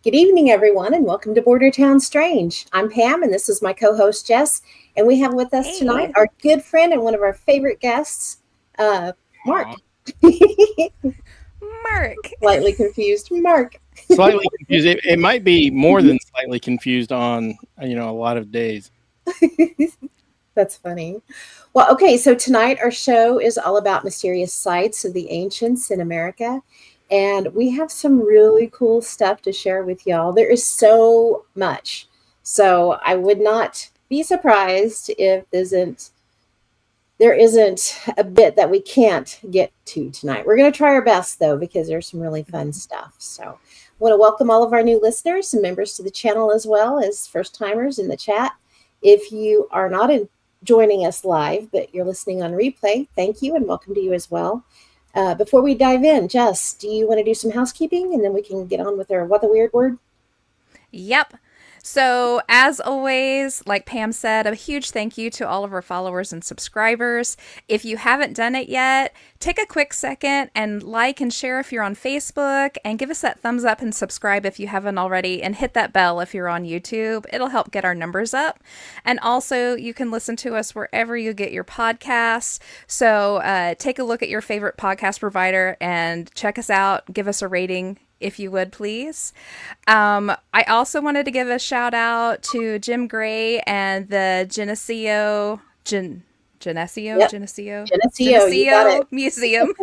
Good evening, everyone, and welcome to Bordertown Strange. I'm Pam, and this is my co-host Jess, and we have with us tonight Hey, our good friend and one of our favorite guests, uh, Mark. Aw. Mark. Slightly confused, Mark. Slightly confused. It might be more than slightly confused on a lot of days. That's funny. Well, okay, so tonight our show is all about mysterious sites of the ancients in America, and we have some really cool stuff to share with y'all. There is so much. So I would not be surprised if there isn't a bit that we can't get to tonight. We're going to try our best, though, because there's some really fun stuff. So I want to welcome all of our new listeners and members to the channel, as well as first timers in the chat. If you are not joining us live, but you're listening on replay, thank you and welcome to you as well. Before we dive in, Jess, do you want to do some housekeeping and then we can get on with our What the Weird Word? Yep. So, as always, like Pam said, a huge thank you to all of our followers and subscribers. If you haven't done it yet, take a quick second and like and share if you're on Facebook, and give us that thumbs up and subscribe if you haven't already, and hit that bell if you're on YouTube. It'll help get our numbers up. And also, you can listen to us wherever you get your podcasts. So, take a look at your favorite podcast provider and check us out. Give us a rating, if you would, please. I also wanted to give a shout out to Jim Gray and the Yep. Geneseo, you got Geneseo it. Museum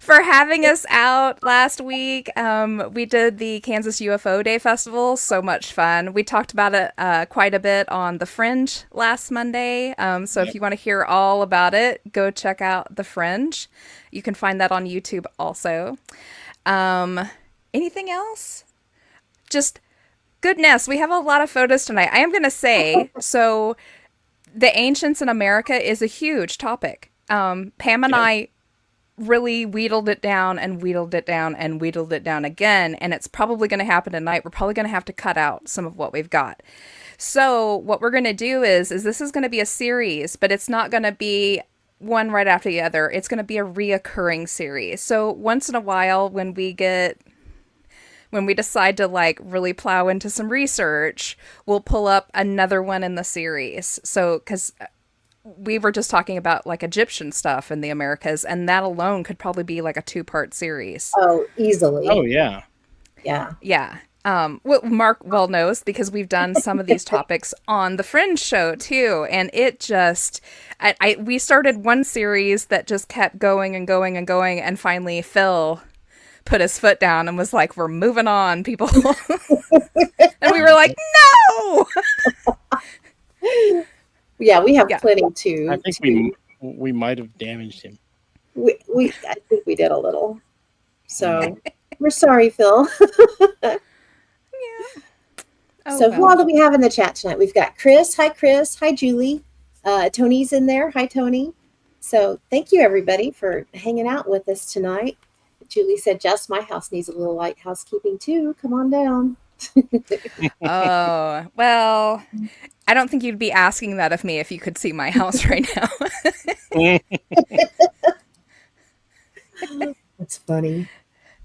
for having us out last week. We did the Kansas UFO Day Festival. So much fun. We talked about it quite a bit on The Fringe last Monday. So if you want to hear all about it, go check out The Fringe. You can find that on YouTube also. Anything else? Just goodness, we have a lot of photos tonight. I am going to say, so the ancients in America is a huge topic. Pam and Yep. I really wheedled it down and wheedled it down and wheedled it down again, and it's probably going to happen tonight. We're probably going to have to cut out some of what we've got. So what we're going to do is this is going to be a series, but it's not going to be one right after the other. It's going to be a reoccurring series. So once in a while, when we decide to like really plow into some research, we'll pull up another one in the series. So, because we were just talking about like Egyptian stuff in the Americas, and that alone could probably be like a 2-part series. Oh, easily. Oh yeah. Yeah. Yeah. Well, Mark well knows because we've done some of these topics on the Fringe show too, and it just, we started one series that just kept going and going and going, and finally Phil put his foot down and was like, "We're moving on, people," and we were like, "No." Yeah, we have Yeah. plenty I to. think we might have damaged him. I think we did a little. So Mm. we're sorry, Phil. Oh So who all well. do we have in the chat tonight? We've got Chris. Hi, Chris. Hi, Julie. Tony's in there. Hi, Tony. So thank you, everybody, for hanging out with us tonight. Julie said, Jess, my house needs a little light housekeeping too. Come on down. Oh well. I don't think you'd be asking that of me if you could see my house right now. That's funny.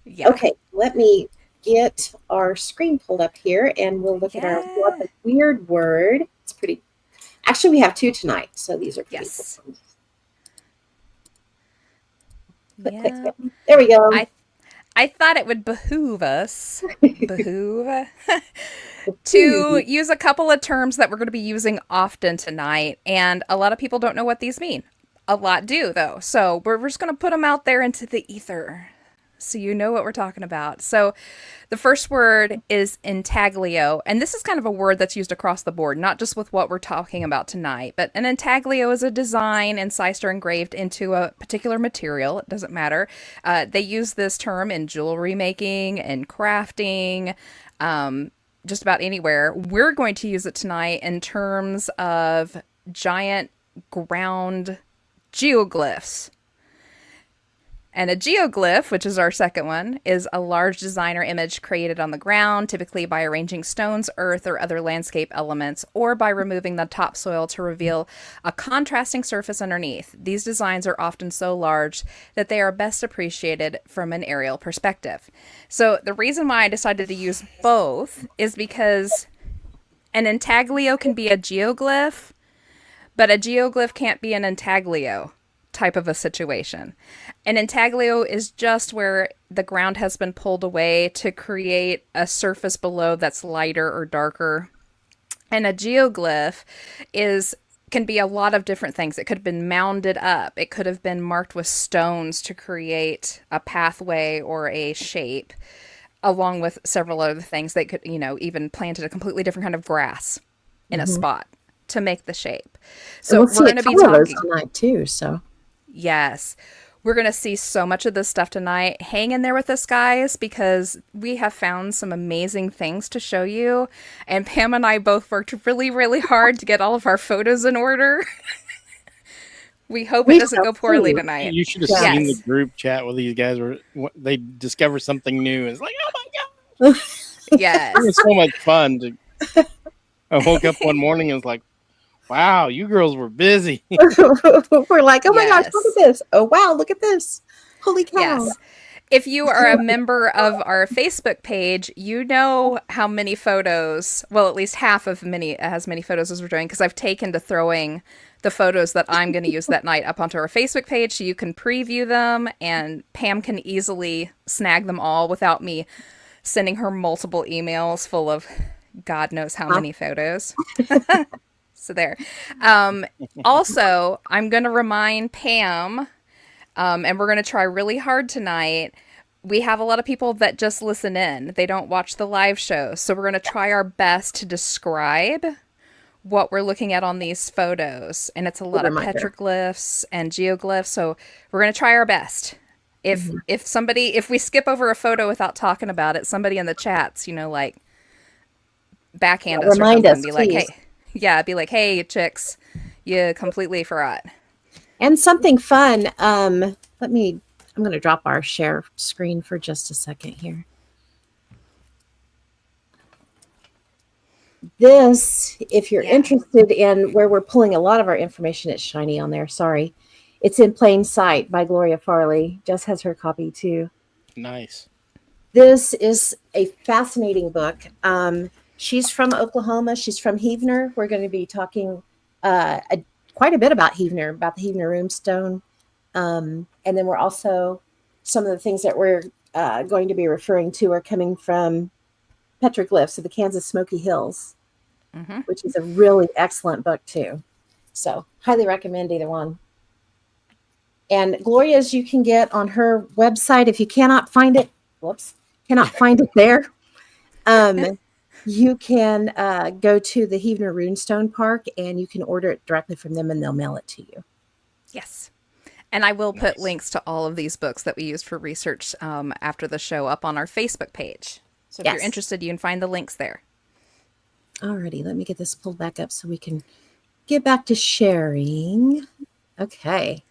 Yeah. Okay, let me get our screen pulled up here and we'll look at our What the Weird Word. It's pretty. Actually, we have two tonight, so these are pretty Yes. cool. Click, click, Yeah. click. There we go. I thought it would behoove us to use a couple of terms that we're going to be using often tonight, and a lot of people don't know what these mean. A lot do, though. So we're just going to put them out there into the ether so you know what we're talking about. So the first word is intaglio, and this is kind of a word that's used across the board, not just with what we're talking about tonight, but an intaglio is a design incised or engraved into a particular material. It doesn't matter. They use this term in jewelry making and crafting, just about anywhere. We're going to use it tonight in terms of giant ground geoglyphs. And a geoglyph, which is our second one, is a large design or image created on the ground, typically by arranging stones, earth, or other landscape elements, or by removing the topsoil to reveal a contrasting surface underneath. These designs are often so large that they are best appreciated from an aerial perspective. So the reason why I decided to use both is because an intaglio can be a geoglyph, but a geoglyph can't be an intaglio type of a situation. An intaglio is just where the ground has been pulled away to create a surface below that's lighter or darker. And a geoglyph can be a lot of different things. It could have been mounded up. It could have been marked with stones to create a pathway or a shape, along with several other things. They could, even planted a completely different kind of grass in a spot to make the shape. So we'll we're going to be talking tonight too. So yes, we're going to see so much of this stuff tonight. Hang in there with us, guys, because we have found some amazing things to show you. And Pam and I both worked really, really hard to get all of our photos in order. We hope it doesn't go poorly tonight. You should have seen the group chat with these guys where they discover something new. It's like, oh my God. Yes. It was so much fun. I woke up one morning and was like, wow, you girls were busy. We're like, oh my gosh, look at this. Oh, wow, look at this. Holy cow. Yes. If you are a member of our Facebook page, you know how many photos, well, at least half of as many photos as we're doing, because I've taken to throwing the photos that I'm going to use that night up onto our Facebook page so you can preview them, and Pam can easily snag them all without me sending her multiple emails full of God knows how many photos. So there. Also, I'm going to remind Pam, and we're going to try really hard tonight. We have a lot of people that just listen in. They don't watch the live show. So we're going to try our best to describe what we're looking at on these photos. And it's a lot of petroglyphs and geoglyphs. So we're going to try our best. If we skip over a photo without talking about it, somebody in the chats, backhand us or something and be like, hey. Yeah, be like, hey, chicks, you completely forgot. And something fun. I'm going to drop our share screen for just a second here. This, if you're interested in where we're pulling a lot of our information, it's shiny on there. Sorry. It's in Plain Sight by Gloria Farley. Jess has her copy too. Nice. This is a fascinating book. She's from Oklahoma. She's from Heavener. We're going to be talking quite a bit about Heavener, about the Heavener runestone. And then we're also, some of the things that we're going to be referring to are coming from Petroglyphs of the Kansas Smoky Hills, which is a really excellent book too. So highly recommend either one. And Gloria's you can get on her website. If you cannot find it, there. You can go to the Heavener Runestone Park and you can order it directly from them and they'll mail it to you. Yes. And I will put links to all of these books that we used for research after the show up on our Facebook page. So if you're interested, you can find the links there. Alrighty, let me get this pulled back up so we can get back to sharing. Okay.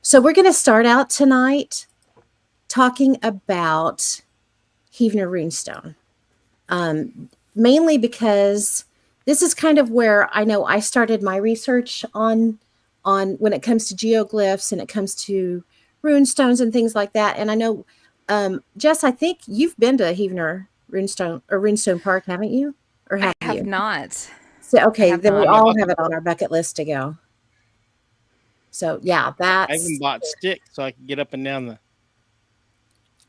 So we're going to start out tonight talking about Heavener Runestone. Mainly because this is kind of where I know I started my research on when it comes to geoglyphs and it comes to runestones and things like that. And I know, Jess, I think you've been to Heavener Runestone Park, haven't you? Or I have not. So okay, then we all have it on our bucket list to go. So yeah, I even bought sticks so I can get up and down the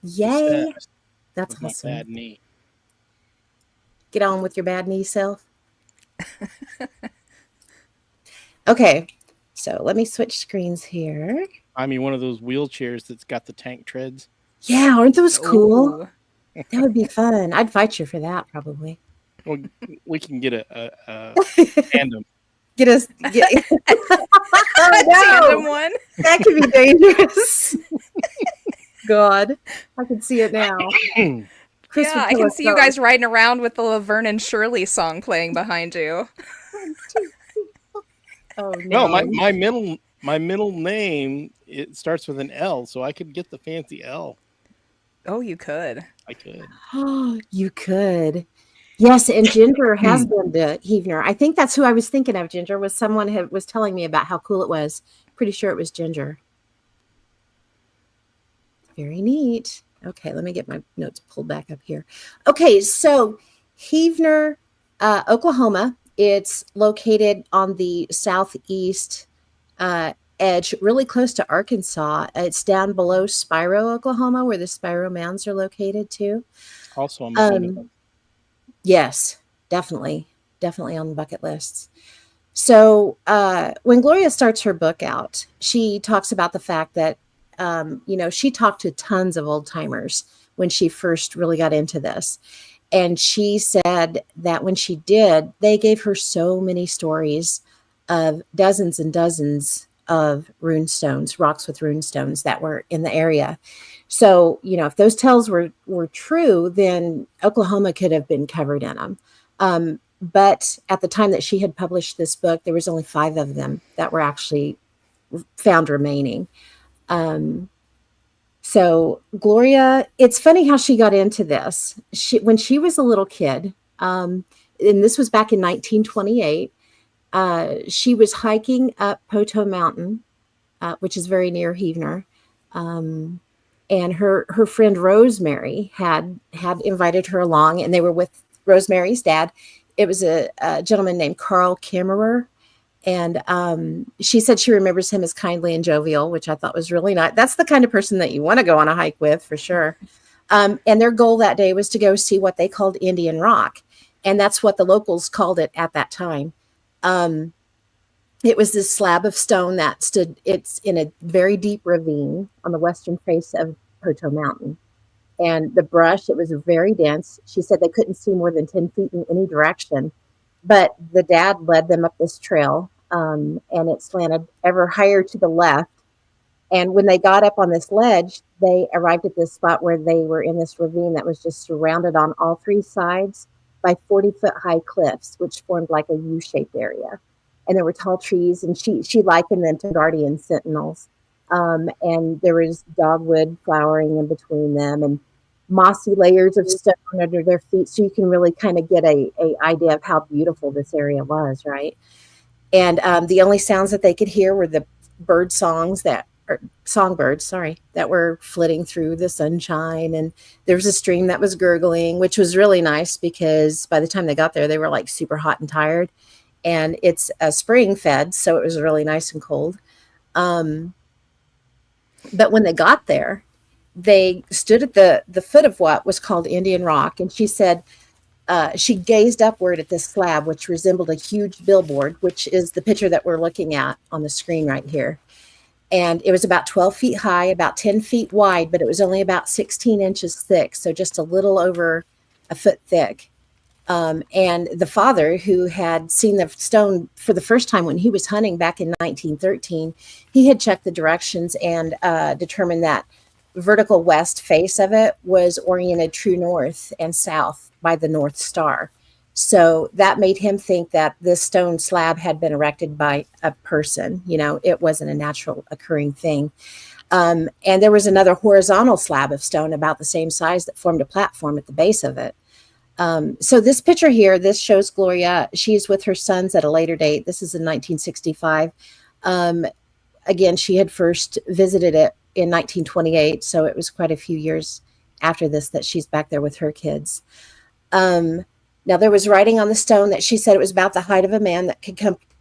yay. That's with awesome. My bad knee. Get on with your bad knee self. Okay, so let me switch screens here. I mean, one of those wheelchairs that's got the tank treads. Yeah, aren't those cool? Ooh. That would be fun. I'd fight you for that, probably. Well, we can get a tandem. Get us. Oh, no. Tandem one. That could be dangerous. God, I can see it now. Yeah, I can see you guys riding around with the Laverne and Shirley song playing behind you. Oh no! No, my middle name it starts with an L, so I could get the fancy L. Oh, you could. I could. Oh, you could. Yes, and Ginger has been to Heavener. I think that's who I was thinking of. Ginger was someone who was telling me about how cool it was. Pretty sure it was Ginger. Very neat. Okay, let me get my notes pulled back up here. Okay, so Heavener, Oklahoma. It's located on the southeast edge, really close to Arkansas. It's down below Spiro, Oklahoma, where the Spiro Mounds are located too. Also on my bucket list. Yes, definitely on the bucket lists. So when Gloria starts her book out, she talks about the fact that she talked to tons of old timers when she first really got into this. And she said that when she did, they gave her so many stories of dozens and dozens of rune stones, rocks with rune stones that were in the area. So, if those tales were true, then Oklahoma could have been covered in them. But at the time that she had published this book, there was only 5 of them that were actually found remaining. So Gloria, it's funny how she got into this. When she was a little kid, and this was back in 1928, she was hiking up Poteau Mountain, which is very near Heavener. And her friend Rosemary had invited her along, and they were with Rosemary's dad. It was a gentleman named Carl Kimmerer. And she said she remembers him as kindly and jovial, which I thought was really nice. That's the kind of person that you want to go on a hike with, for sure. And their goal that day was to go see what they called Indian Rock. And that's what the locals called it at that time. It was this slab of stone that stood, it's in a very deep ravine on the western face of Poteau Mountain. And the brush, it was very dense. She said they couldn't see more than 10 feet in any direction. But the dad led them up this trail, and it slanted ever higher to the left. And when they got up on this ledge, they arrived at this spot where they were in this ravine that was just surrounded on all 3 sides by 40-foot high cliffs, which formed like a U-shaped area. And there were tall trees, and she likened them to guardian sentinels. And there was dogwood flowering in between them, and mossy layers of stone under their feet, so you can really kind of get a idea of how beautiful this area was, right? And the only sounds that they could hear were the songbirds, that were flitting through the sunshine. And there was a stream that was gurgling, which was really nice because by the time they got there, they were like super hot and tired. And it's a spring fed, so it was really nice and cold. But when they got there, they stood at the foot of what was called Indian Rock. And she said she gazed upward at this slab, which resembled a huge billboard, which is the picture that we're looking at on the screen right here. And it was about 12 feet high, about 10 feet wide, but it was only about 16 inches thick, so just a little over a foot thick. And the father, who had seen the stone for the first time when he was hunting back in 1913, he had checked the directions and determined that vertical west face of it was oriented true north and south by the North Star. So that made him think that this stone slab had been erected by a person. It wasn't a natural occurring thing. And there was another horizontal slab of stone about the same size that formed a platform at the base of it. So this picture here, this shows Gloria. She's with her sons at a later date. This is in 1965. Again, she had first visited it in 1928, so it was quite a few years after this that she's back there with her kids. Now, there was writing on the stone that she said it was about the height of a man that could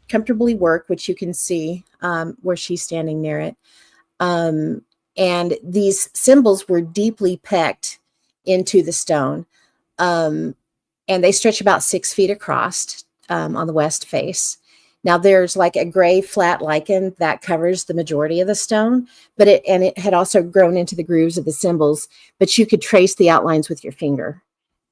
comfortably work, which you can see where she's standing near it. And these symbols were deeply pecked into the stone. And they stretch about 6 feet across on the west face. Now there's like a gray flat lichen that covers the majority of the stone, but it had also grown into the grooves of the symbols, but you could trace the outlines with your finger.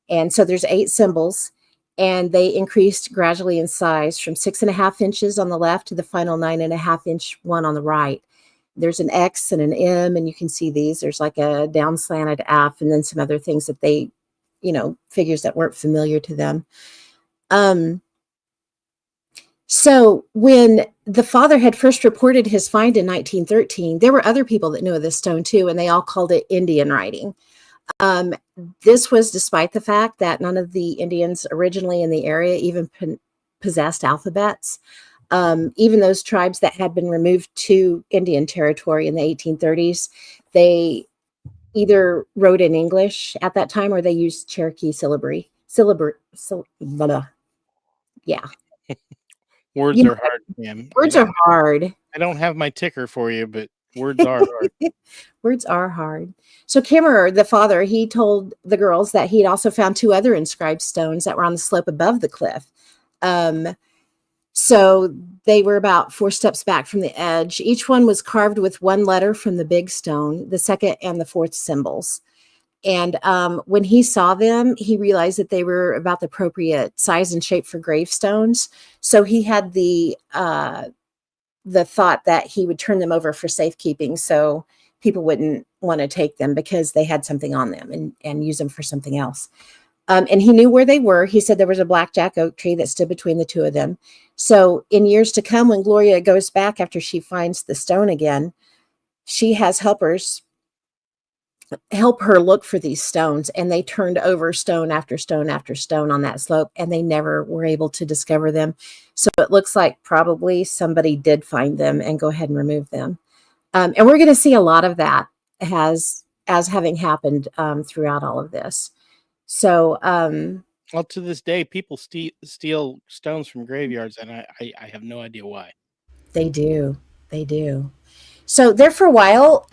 And so there's 8 symbols, and they increased gradually in size from 6.5 inches on the left to the final 9.5-inch one on the right. There's an X and an M, and you can see these. There's like a down slanted F, and then some other things that they, figures that weren't familiar to them. So when the father had first reported his find in 1913, there were other people that knew of this stone too, and they all called it Indian writing. Um, this was despite the fact that none of the Indians originally in the area even possessed alphabets. Even those tribes that had been removed to Indian territory in the 1830s, they either wrote in English at that time or they used Cherokee syllabary. Yeah. Words You know, are hard, Pam. words are hard. I don't have my ticker for you, but words are hard. Words are hard. So Kimmerer, the father, he told the girls that he'd also found two other inscribed stones that were on the slope above the cliff. Um, so they were about 4 steps back from the edge. Each one was carved with one letter from the big stone, the second and the fourth symbols. And when he saw them, he realized that they were about the appropriate size and shape for gravestones. So he had the thought that he would turn them over for safekeeping so people wouldn't want to take them because they had something on them and use them for something else. And he knew where they were. He said there was a blackjack oak tree that stood between the two of them. So in years to come, when Gloria goes back after she finds the stone again, she has helpers help her look for these stones, and they turned over stone after stone after stone on that slope, and they never were able to discover them. So it looks like probably somebody did find them and go ahead and remove them. And we're going to see a lot of that as having happened throughout all of this. So well, to this day, people steal stones from graveyards, and I have no idea why. they do. So there for a while,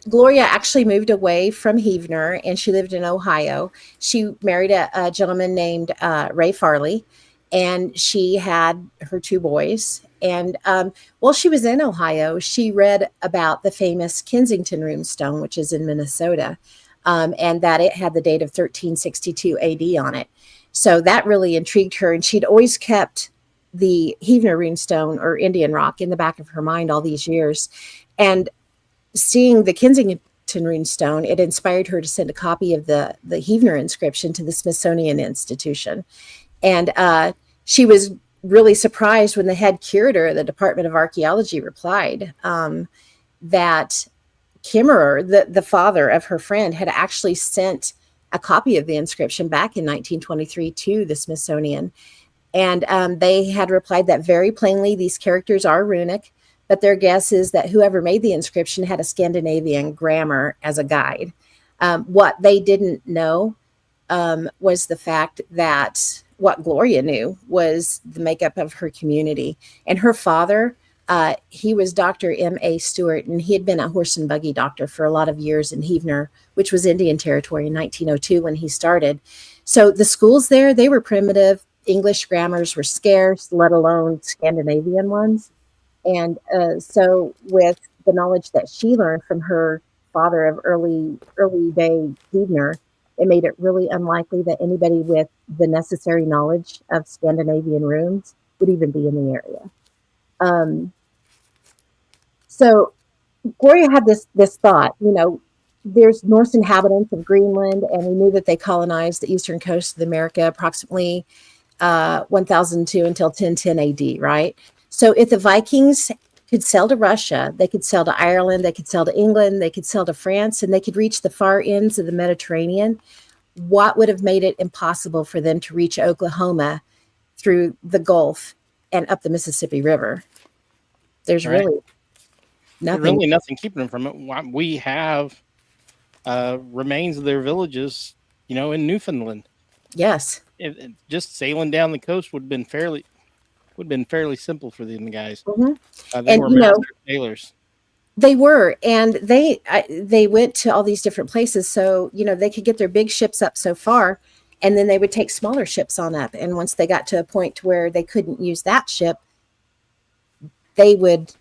Gloria actually moved away from Heavener and she lived in Ohio. She married a gentleman named Ray Farley, and she had her 2 boys. And while she was in Ohio, she read about the famous Kensington Runestone, which is in Minnesota, and that it had the date of 1362 AD on it. So that really intrigued her, and she'd always kept the Heavener Runestone or Indian rock in the back of her mind all these years. And seeing the Kensington Runestone, it inspired her to send a copy of the Heavener inscription to the Smithsonian Institution. And she was really surprised when the head curator of the Department of Archaeology replied that Kimmerer, the father of her friend, had actually sent a copy of the inscription back in 1923 to the Smithsonian. And they had replied that very plainly these characters are runic, but their guess is that whoever made the inscription had a Scandinavian grammar as a guide. What they didn't know was the fact that what Gloria knew was the makeup of her community. And her father, he was Dr. M.A. Stewart, and he had been a horse and buggy doctor for a lot of years in Heavener, which was Indian Territory, in 1902 when he started. So the schools there, they were primitive. English grammars were scarce, let alone Scandinavian ones. And so with the knowledge that she learned from her father of early day Heavener, it made it really unlikely that anybody with the necessary knowledge of Scandinavian runes would even be in the area. So Gloria had this thought, there's Norse inhabitants of Greenland, and we knew that they colonized the eastern coast of America approximately 1002 until 1010 AD, right? So if the Vikings could sail to Russia, they could sail to Ireland, they could sail to England, they could sail to France, and they could reach the far ends of the Mediterranean, what would have made it impossible for them to reach Oklahoma through the Gulf and up the Mississippi River? There's really nothing. Really nothing keeping them from it. We have remains of their villages, in Newfoundland. Yes. Just sailing down the coast would have been fairly simple for them guys. Mm-hmm. They were master sailors. They were, and they went to all these different places, so they could get their big ships up so far, and then they would take smaller ships on up. And once they got to a point where they couldn't use that ship, they would.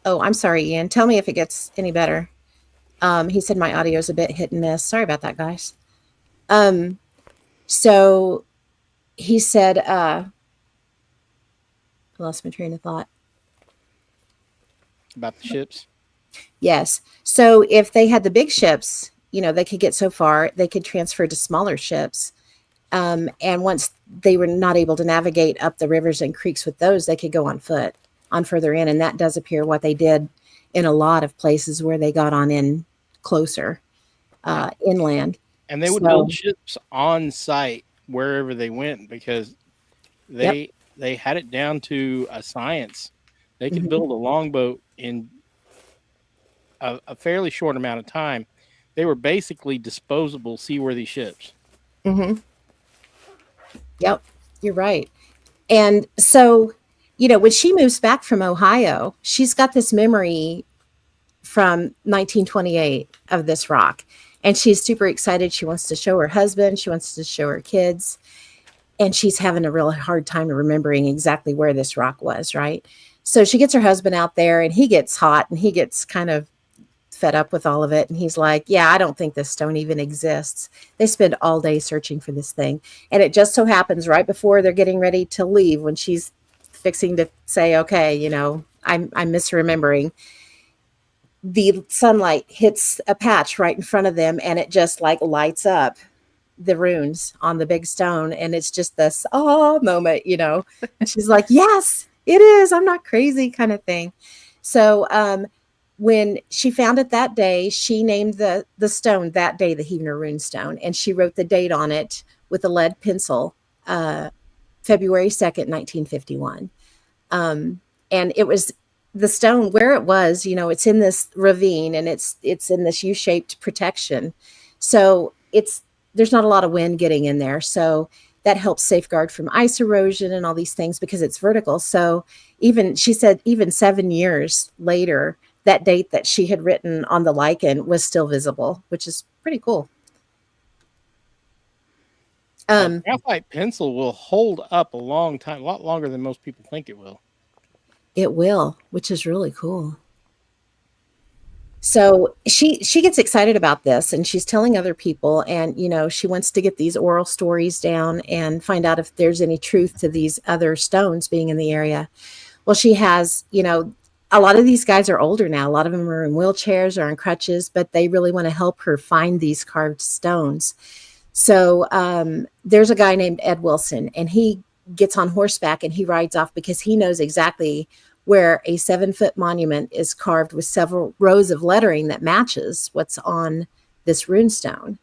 Oh, I'm sorry, Ian. Tell me if it gets any better. He said my audio is a bit hit and miss. Sorry about that, guys. So he said, I lost my train of thought. About the ships? Yes. So if they had the big ships, they could get so far, they could transfer to smaller ships And once they were not able to navigate up the rivers and creeks with those, they could go on foot on further in. And that does appear what they did in a lot of places where they got on in closer inland. And they would So, build ships on site wherever they went because yep. they had it down to a science. They could Mhm. build a longboat in a fairly short amount of time. They were basically disposable seaworthy ships. Mm-hmm. Yep. You're right. And so, when she moves back from Ohio, she's got this memory from 1928 of this rock. And she's super excited. She wants to show her husband, she wants to show her kids. And she's having a real hard time remembering exactly where this rock was, right? So she gets her husband out there and he gets hot and he gets kind of fed up with all of it. And he's like, yeah, I don't think this stone even exists. They spend all day searching for this thing. And it just so happens right before they're getting ready to leave, when she's fixing to say, okay, I'm misremembering, the sunlight hits a patch right in front of them and it just like lights up the runes on the big stone. And it's just this moment, and she's like, yes, it is. I'm not crazy, kind of thing. So, when she found it that day, she named the stone that day the Heavener Rune Stone, and she wrote the date on it with a lead pencil, February 2nd, 1951. And it was the stone where it was, it's in this ravine and it's in this U-shaped protection. So there's not a lot of wind getting in there. So that helps safeguard from ice erosion and all these things because it's vertical. So she said, even 7 years later, that date that she had written on the lichen was still visible, which is pretty cool. Graphite pencil will hold up a long time, a lot longer than most people think it will. It will, which is really cool. So she gets excited about this and she's telling other people, and she wants to get these oral stories down and find out if there's any truth to these other stones being in the area. Well, she has, a lot of these guys are older now. A lot of them are in wheelchairs or on crutches, but they really want to help her find these carved stones. So there's a guy named Ed Wilson, and he gets on horseback and he rides off because he knows exactly where a 7-foot monument is carved with several rows of lettering that matches what's on this runestone.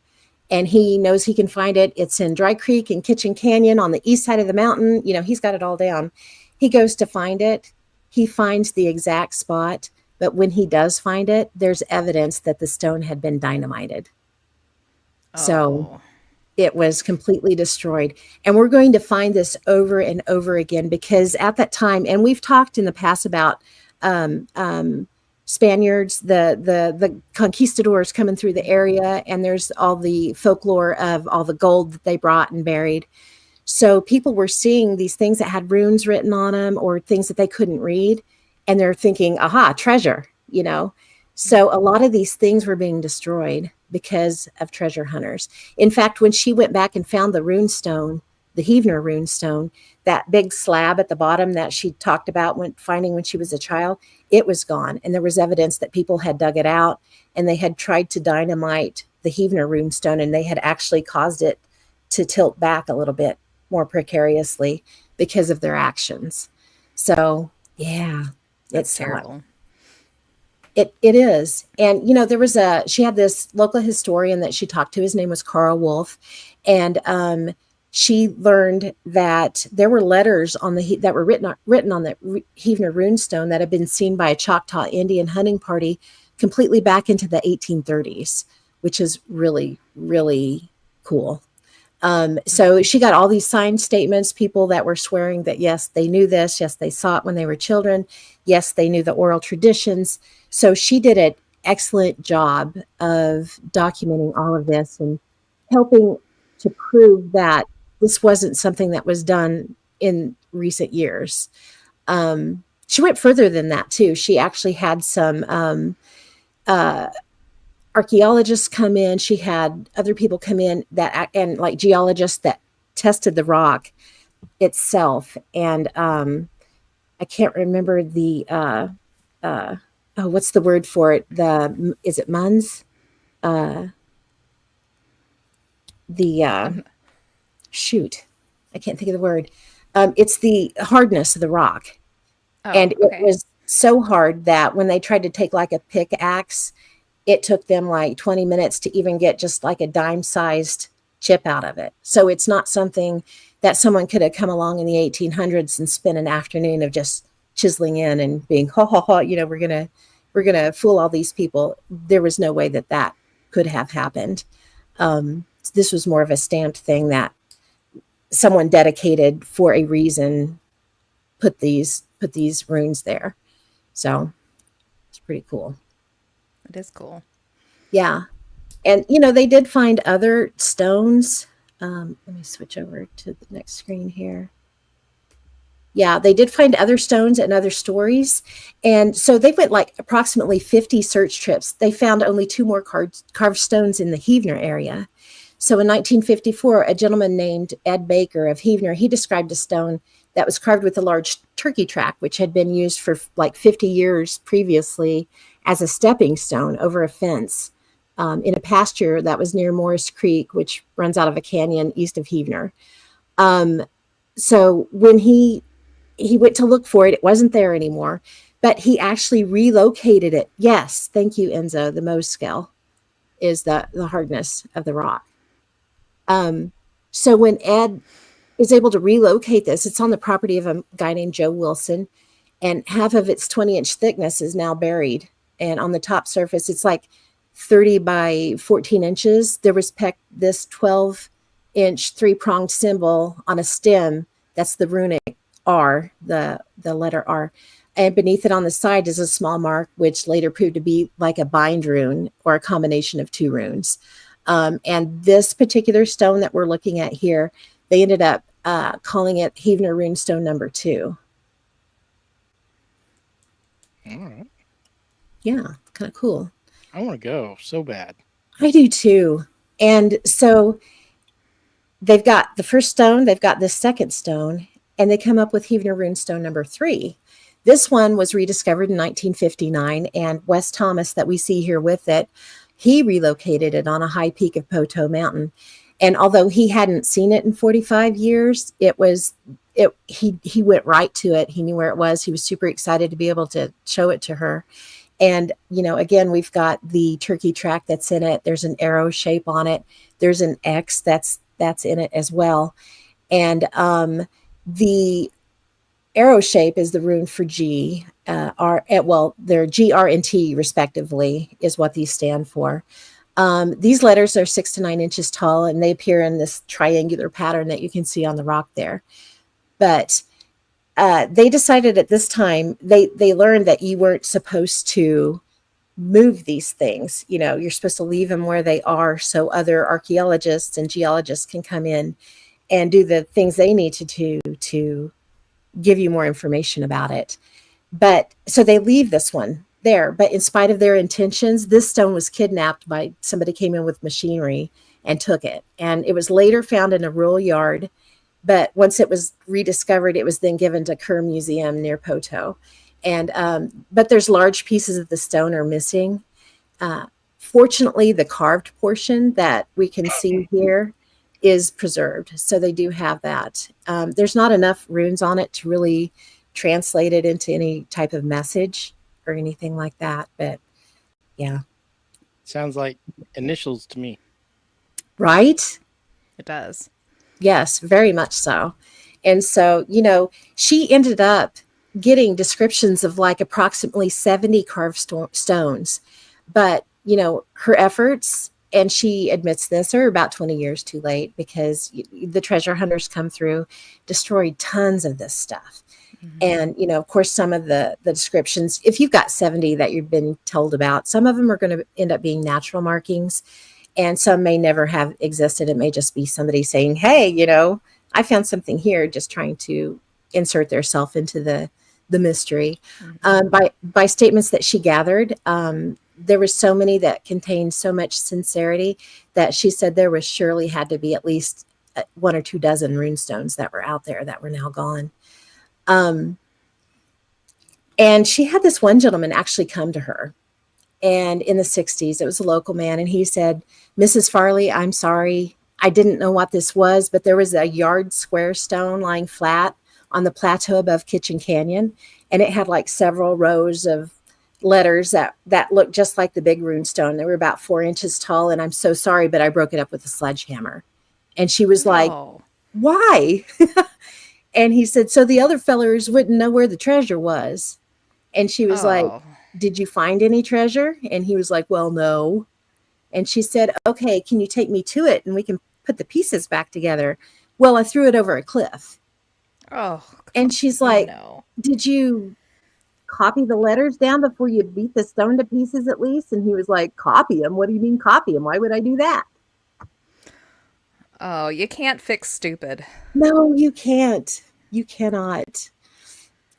And he knows he can find it. It's in Dry Creek and Kitchen Canyon on the east side of the mountain. He's got it all down. He goes to find it. He finds the exact spot. But when he does find it, there's evidence that the stone had been dynamited. So it was completely destroyed. And we're going to find this over and over again because at that time, and we've talked in the past about Spaniards, the conquistadors coming through the area, and there's all the folklore of all the gold that they brought and buried. So people were seeing these things that had runes written on them or things that they couldn't read, and they're thinking, aha, treasure, So a lot of these things were being destroyed because of treasure hunters. In fact, when she went back and found the rune stone, the Heavener rune stone, that big slab at the bottom that she talked about finding when she was a child, it was gone. And there was evidence that people had dug it out and they had tried to dynamite the Heavener rune stone, and they had actually caused it to tilt back a little bit more precariously because of their actions. So, yeah, That's terrible. It is. And, she had this local historian that she talked to. His name was Carl Wolf. And she learned that there were letters that were written on the Heavener runestone that had been seen by a Choctaw Indian hunting party completely back into the 1830s, which is really, really cool. So she got all these signed statements, people that were swearing that, yes, they knew this. Yes, they saw it when they were children. Yes, they knew the oral traditions. So she did an excellent job of documenting all of this and helping to prove that this wasn't something that was done in recent years. She went further than that, too. She actually had some archaeologists come in. She had other people come in and like geologists that tested the rock itself. And I can't remember what's the word for it? Is it mounds? shoot, I can't think of the word. It's the hardness of the rock. Oh, And it okay. was so hard that when they tried to take like a pickaxe, it took them like 20 minutes to even get just like a dime sized chip out of it. So it's not something that someone could have come along in the 1800s and spent an afternoon of just chiseling in and being, ha ha ha, we're going to fool all these people. There was no way that that could have happened. This was more of a stamped thing that someone dedicated for a reason put these runes there. So it's pretty cool. It is cool. Yeah. And, they did find other stones. Let me switch over to the next screen here. Yeah, they did find other stones and other stories. And so they went like approximately 50 search trips. They found only two more carved stones in the Heavener area. So in 1954, a gentleman named Ed Baker of Heavener, he described a stone that was carved with a large turkey track, which had been used for like 50 years previously as a stepping stone over a fence in a pasture that was near Morris Creek, which runs out of a canyon east of Heavener. So when he went to look for it, it wasn't there anymore, but he actually relocated it. Yes, thank you, Enzo. The Mohs scale is the hardness of the rock. So when Ed is able to relocate this, it's on the property of a guy named Joe Wilson, and half of its 20-inch thickness is now buried. And on the top surface, it's like 30 by 14 inches. There was this 12-inch three-pronged symbol on a stem. That's the runic R, the letter R. And beneath it on the side is a small mark, which later proved to be like a bind rune or a combination of two runes. And this particular stone that we're looking at here, they ended up calling it Heavener Runestone number 2. All right. Yeah, kind of cool. I want to go so bad. I do too. And so they've got the first stone, they've got the second stone, and they come up with Heavener Runestone number 3. This one was rediscovered in 1959, and Wes Thomas, that we see here with it, he relocated it on a high peak of Poteau Mountain. And although he hadn't seen it in 45 years, he went right to it. He knew where it was. He was super excited to be able to show it to her. And, again, we've got the turkey track that's in it. There's an arrow shape on it. There's an X that's in it as well. And the arrow shape is the rune for G. They're G, R, and T respectively is what these stand for. These letters are 6 to 9 inches tall, and they appear in this triangular pattern that you can see on the rock there. But they decided at this time, they learned that you weren't supposed to move these things. You're supposed to leave them where they are so other archaeologists and geologists can come in and do the things they need to do to give you more information about it. But so they leave this one there. But in spite of their intentions, this stone was kidnapped by somebody came in with machinery and took it. And it was later found in a rural yard. But once it was rediscovered, it was then given to Kerr Museum near Poteau. And but there's large pieces of the stone are missing. Fortunately, the carved portion that we can see here is preserved. So they do have that. There's not enough runes on it to really translate it into any type of message or anything like that. But yeah. Sounds like initials to me. Right? It does. Yes, very much so. And so, she ended up getting descriptions of like approximately 70 carved stones. But, her efforts, and she admits this, are about 20 years too late because the treasure hunters come through, destroyed tons of this stuff. Mm-hmm. And, of course, some of the descriptions, if you've got 70 that you've been told about, some of them are going to end up being natural markings. And some may never have existed. It may just be somebody saying, hey, I found something here, just trying to insert their self into the mystery. Mm-hmm. By statements that she gathered, there were so many that contained so much sincerity that she said there was surely had to be at least 1 or 2 dozen runestones that were out there that were now gone. And she had this one gentleman actually come to her. And in the 60s, it was a local man. And he said, Mrs. Farley, I'm sorry. I didn't know what this was, but there was a yard square stone lying flat on the plateau above Kitchen Canyon, and it had like several rows of letters that looked just like the big rune stone. They were about 4 inches tall, and I'm so sorry, but I broke it up with a sledgehammer. And she was like, Oh. why? And he said, so the other fellers wouldn't know where the treasure was. And she was like, Oh. did you find any treasure? And he was like, well, no. And she said, okay, can you take me to it and we can put the pieces back together? Well, I threw it over a cliff. Oh. And she's Oh like, no. did you copy the letters down before you beat the stone to pieces at least? And he was like, copy them? What do you mean copy them? Why would I do that? Oh, you can't fix stupid. No, you can't. You cannot.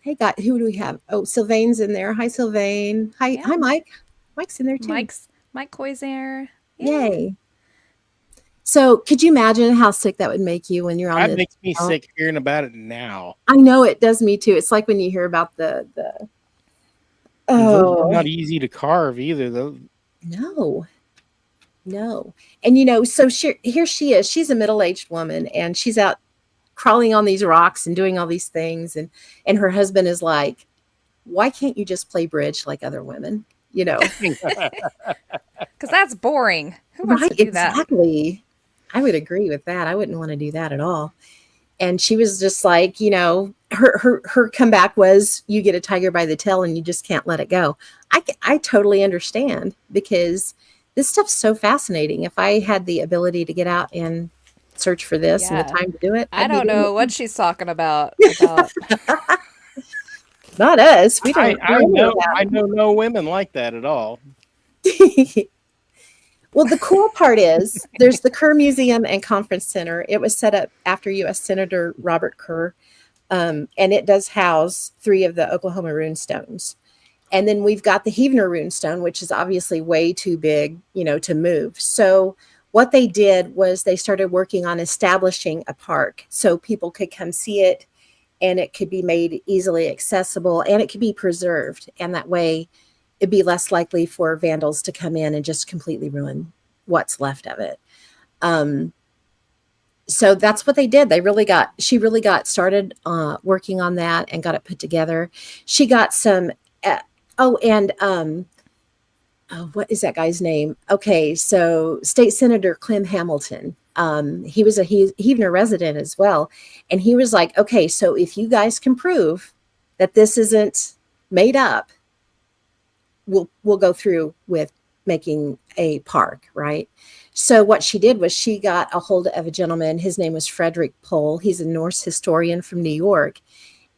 Hey, God, who do we have? Oh, Sylvain's in there. Hi, Sylvain. Hi, Yeah. hi, Mike. Mike's in there too. Mike Koizer. Yay. So could you imagine how sick that would make you when you're on That this? makes me sick hearing about it now. I know it does me too. It's like when you hear about the Those are not easy to carve either, though. No. And so here she is. She's a middle-aged woman, and she's out crawling on these rocks and doing all these things. And her husband is like, why can't you just play bridge like other women? Because that's boring. Who wants Right, to do that? exactly. I would agree with that. I wouldn't want to do that at all. And she was just like, her comeback was, you get a tiger by the tail and you just can't let it go. I totally understand, because this stuff's so fascinating. If I had the ability to get out and search for this and the time to do it, I don't know what she's talking about. Not us. We don't. I know no women like that at all. Well, the cool part is there's the Kerr Museum and Conference Center. It was set up after U.S. Senator Robert Kerr, and it does house 3 of the Oklahoma rune stones. And then we've got the Heavener rune stone, which is obviously way too big, to move. So what they did was they started working on establishing a park so people could come see it, and it could be made easily accessible, and it could be preserved. And that way it'd be less likely for vandals to come in and just completely ruin what's left of it. So that's what they did. She really got started working on that and got it put together. She got some, what is that guy's name? Okay, so State Senator Clem Hamilton. He was a Heavener resident as well. And he was like, okay, so if you guys can prove that this isn't made up, we'll go through with making a park, right? So what she did was she got a hold of a gentleman. His name was Frederick Pohl. He's a Norse historian from New York.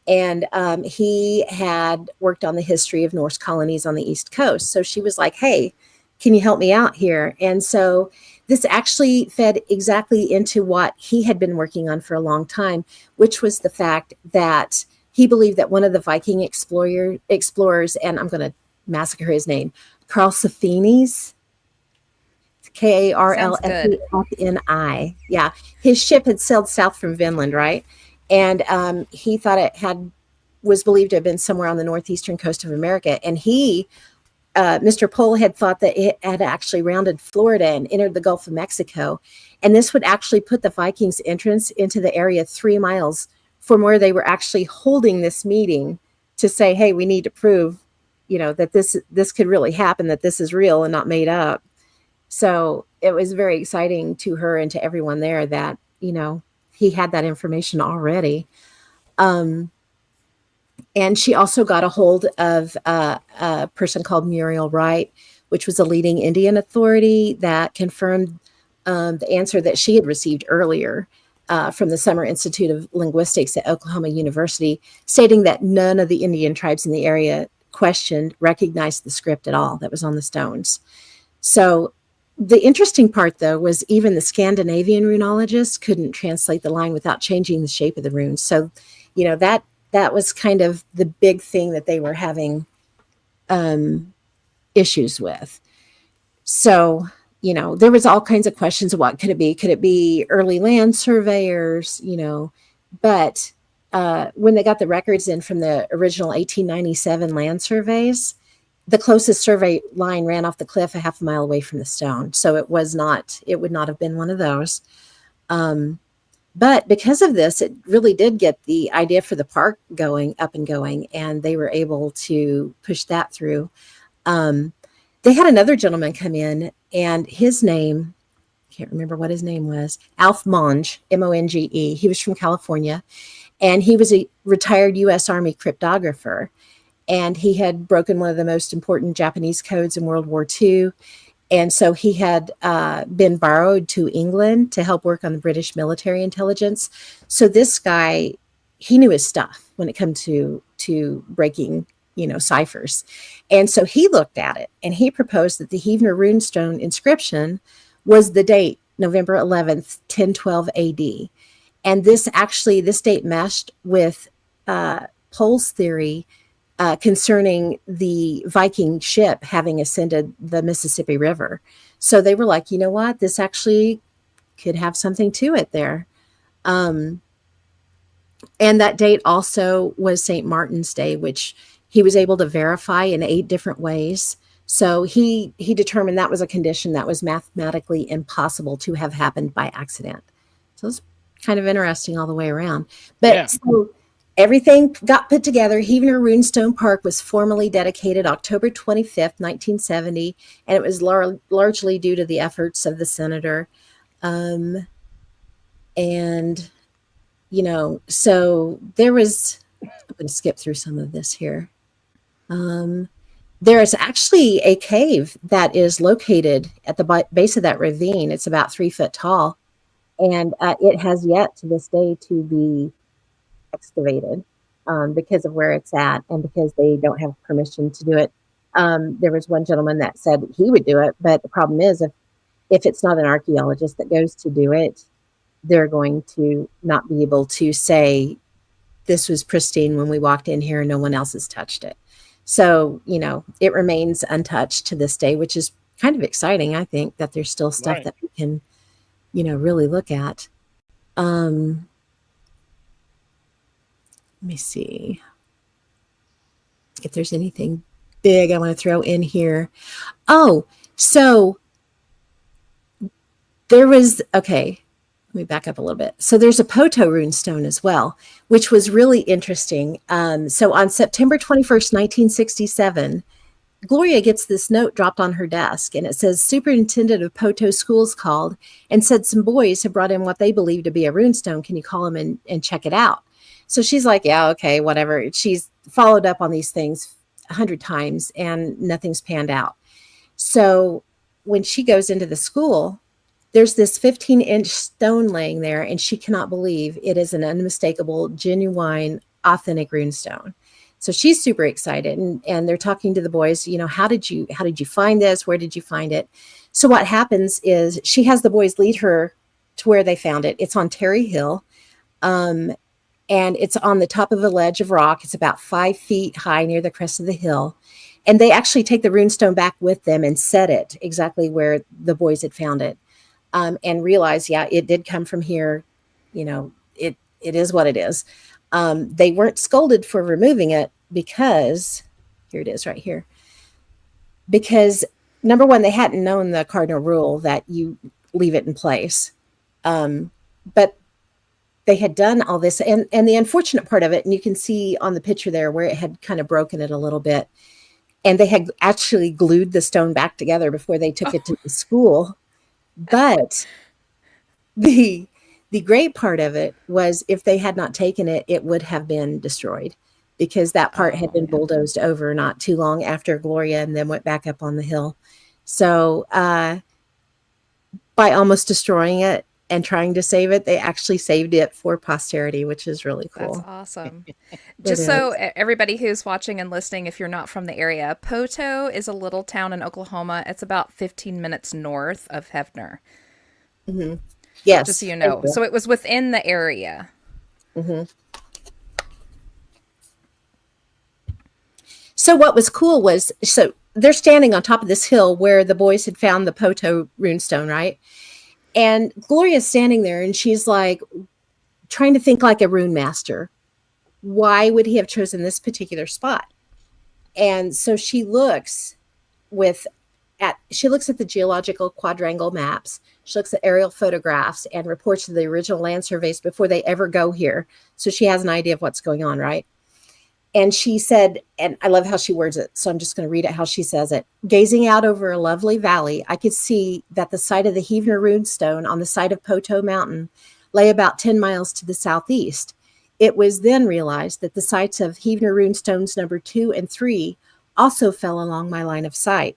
And he had worked on the history of Norse colonies on the East Coast. So she was like, hey, can you help me out here? And so this actually fed exactly into what he had been working on for a long time, which was the fact that he believed that one of the Viking explorers, and I'm going to massacre his name, Karlsefni, Karlsefni. Yeah, his ship had sailed south from Vinland, right? And he thought it was believed to have been somewhere on the northeastern coast of America. And Mr. Pohl had thought that it had actually rounded Florida and entered the Gulf of Mexico. And this would actually put the Vikings' entrance into the area 3 miles from where they were actually holding this meeting to say, hey, we need to prove that this could really happen, that this is real and not made up. So it was very exciting to her and to everyone there that, he had that information already. And she also got a hold of a person called Muriel Wright, which was a leading Indian authority that confirmed the answer that she had received earlier from the Summer Institute of Linguistics at Oklahoma University, stating that none of the Indian tribes in the area recognized the script at all that was on the stones. So the interesting part, though, was even the Scandinavian runologists couldn't translate the line without changing the shape of the runes. So, that was kind of the big thing that they were having issues with. So, there was all kinds of questions of what could it be? Could it be early land surveyors? But when they got the records in from the original 1897 land surveys, the closest survey line ran off the cliff a half a mile away from the stone. So it would not have been one of those. But because of this, it really did get the idea for the park going up and going, and they were able to push that through. Um, they had another gentleman come in, and his name, I can't remember what his name was, Alf Monge, Monge. He was from California, and he was a retired U.S. Army cryptographer. And he had broken one of the most important Japanese codes in World War II. And so he had been borrowed to England to help work on the British military intelligence. So this guy, he knew his stuff when it came to breaking, ciphers. And so he looked at it and he proposed that the Heavener runestone inscription was the date, November 11th, 1012 AD. And this date meshed with Pohl's theory concerning the Viking ship having ascended the Mississippi River. So they were like, you know what? This actually could have something to it there. And that date also was St. Martin's Day, which he was able to verify in 8 different ways. So he determined that was a condition that was mathematically impossible to have happened by accident. So it's kind of interesting all the way around. But so everything got put together. Heavener Runestone Park was formally dedicated October 25th, 1970, and it was largely due to the efforts of the senator. And, so there was, I'm going to skip through some of this here. There is actually a cave that is located at the base of that ravine. It's about 3 foot tall, and it has yet to this day to be excavated because of where it's at and because they don't have permission to do it. There was one gentleman that said he would do it, but the problem is if it's not an archaeologist that goes to do it, they're going to not be able to say this was pristine when we walked in here and no one else has touched it. So, it remains untouched to this day, which is kind of exciting. I think that there's still stuff that we can, really look at. Let me see if there's anything big I want to throw in here. Oh, so there was, okay, let me back up a little bit. So there's a Poto runestone as well, which was really interesting. So on September 21st, 1967, Gloria gets this note dropped on her desk, and it says, Superintendent of Poto Schools called and said some boys have brought in what they believe to be a runestone. Can you call them and check it out? So she's like, yeah, okay, whatever. She's followed up on these things 100 times and nothing's panned out. So when she goes into the school, there's this 15-inch stone laying there, and she cannot believe it is an unmistakable, genuine, authentic runestone. So she's super excited, and they're talking to the boys, how did you find this? Where did you find it? So what happens is she has the boys lead her to where they found it. It's on Terry Hill. And it's on the top of a ledge of rock. It's about 5 feet high near the crest of the hill. And they actually take the runestone back with them and set it exactly where the boys had found it. And realize, it did come from here. It is what it is. They weren't scolded for removing it because, here it is right here. Because number one, they hadn't known the cardinal rule that you leave it in place. But they had done all this. And the unfortunate part of it, and you can see on the picture there where it had kind of broken it a little bit. And they had actually glued the stone back together before they took it to the school. But the great part of it was if they had not taken it, it would have been destroyed because that part had been bulldozed over not too long after Gloria and then went back up on the hill. So by almost destroying it and trying to save it, they actually saved it for posterity, which is really cool. That's awesome. Just so everybody who's watching and listening, if you're not from the area, Poto is a little town in Oklahoma. It's about 15 minutes north of Hefner. Mm-hmm. Yes. Just so you know. So it was within the area. Mm-hmm. So what was cool was, so they're standing on top of this hill where the boys had found the Poto runestone, right? And Gloria's standing there and she's like trying to think like a rune master. Why would he have chosen this particular spot? And so she looks with she looks at the geological quadrangle maps. She looks at aerial photographs and reports to the original land surveys before they ever go here. So she has an idea of what's going on, right? And she said, and I love how she words it, so I'm just going to read it how she says it. Gazing out over a lovely valley, I could see that the site of the Heavener runestone on the site of Poteau Mountain lay about 10 miles to the southeast. It was then realized that the sites of Heavener runestones number 2 and 3 also fell along my line of sight.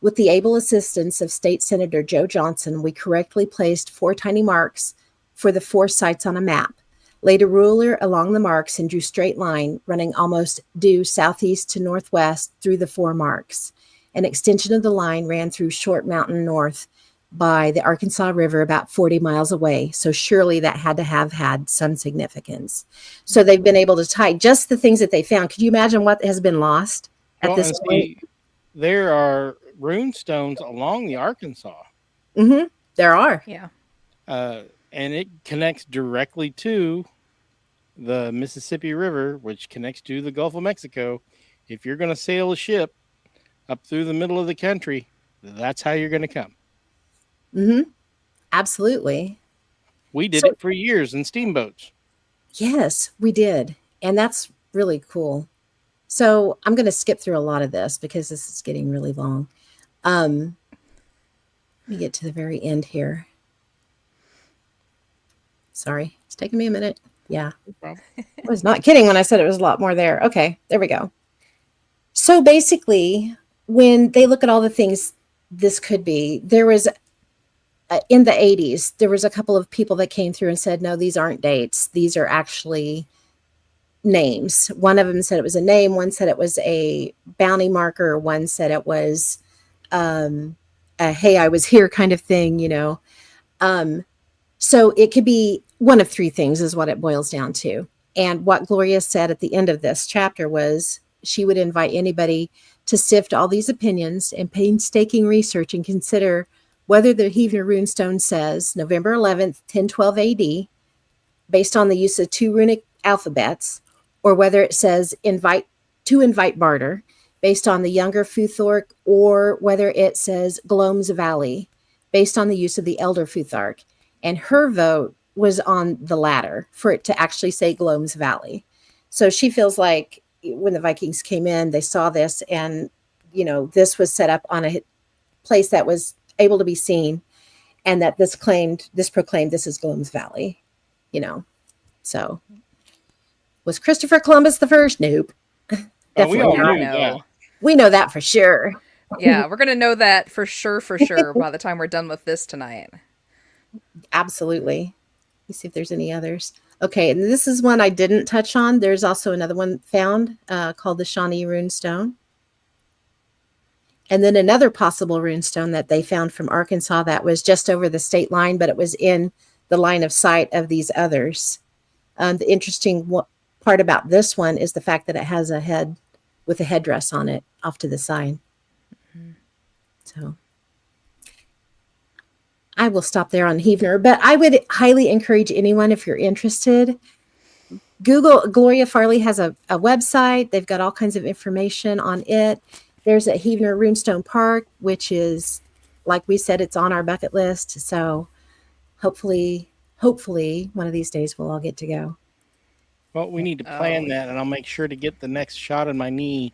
With the able assistance of State Senator Joe Johnson, we correctly placed 4 tiny marks for the 4 sites on a map, laid a ruler along the marks, and drew straight line running almost due southeast to northwest through the 4 marks. An extension of the line ran through Short Mountain north by the Arkansas River about 40 miles away. So surely that had to have had some significance. So they've been able to tie just the things that they found. Could you imagine what has been lost at this point? There are rune stones along the Arkansas. Mm-hmm. There are. Yeah. And it connects directly to the Mississippi River, which connects to the Gulf of Mexico. If you're going to sail a ship up through the middle of the country, that's how you're going to come. Mm-hmm. Absolutely. We did it for years in steamboats. Yes, we did. And that's really cool. So I'm going to skip through a lot of this because this is getting really long. Let me get to the very end here. Sorry, it's taking me a minute. Yeah. No problem. I was not kidding when I said it was a lot more there. Okay, there we go. So basically, when they look at all the things this could be, there was, in the 80s, there was a couple of people that came through and said, no, these aren't dates. These are actually names. One of them said it was a name. One said it was a bounty marker. One said it was a, hey, I was here kind of thing, you know. So it could be one of 3 things is what it boils down to. And what Gloria said at the end of this chapter was she would invite anybody to sift all these opinions and painstaking research and consider whether the Heavener runestone says November 11th, 1012 AD, based on the use of 2 runic alphabets, or whether it says invite barter, based on the younger Futhark, or whether it says Gloam's Valley, based on the use of the elder Futhark. And her vote was on the latter, for it to actually say Gloam's Valley. So she feels like when the Vikings came in, they saw this, and, you know, this was set up on a place that was able to be seen, and that this proclaimed this is Gloam's Valley, you know. So was Christopher Columbus the first? Nope. We all Definitely knew not. that. We know that for sure. Yeah, we're going to know that for sure by the time we're done with this tonight. Absolutely. Let me see if there's any others. Okay, and this is one I didn't touch on. There's also another one found called the Shawnee Runestone. And then another possible runestone that they found from Arkansas that was just over the state line, but it was in the line of sight of these others. The interesting part about this one is the fact that it has a head with a headdress on it off to the side. Mm-hmm. So I will stop there on Heavener, but I would highly encourage anyone, if you're interested, Google. Gloria Farley has a website. They've got all kinds of information on it. There's a Heavener Runestone Park, which is, like we said, it's on our bucket list. So hopefully one of these days we'll all get to go. Well, we need to plan that, and I'll make sure to get the next shot in my knee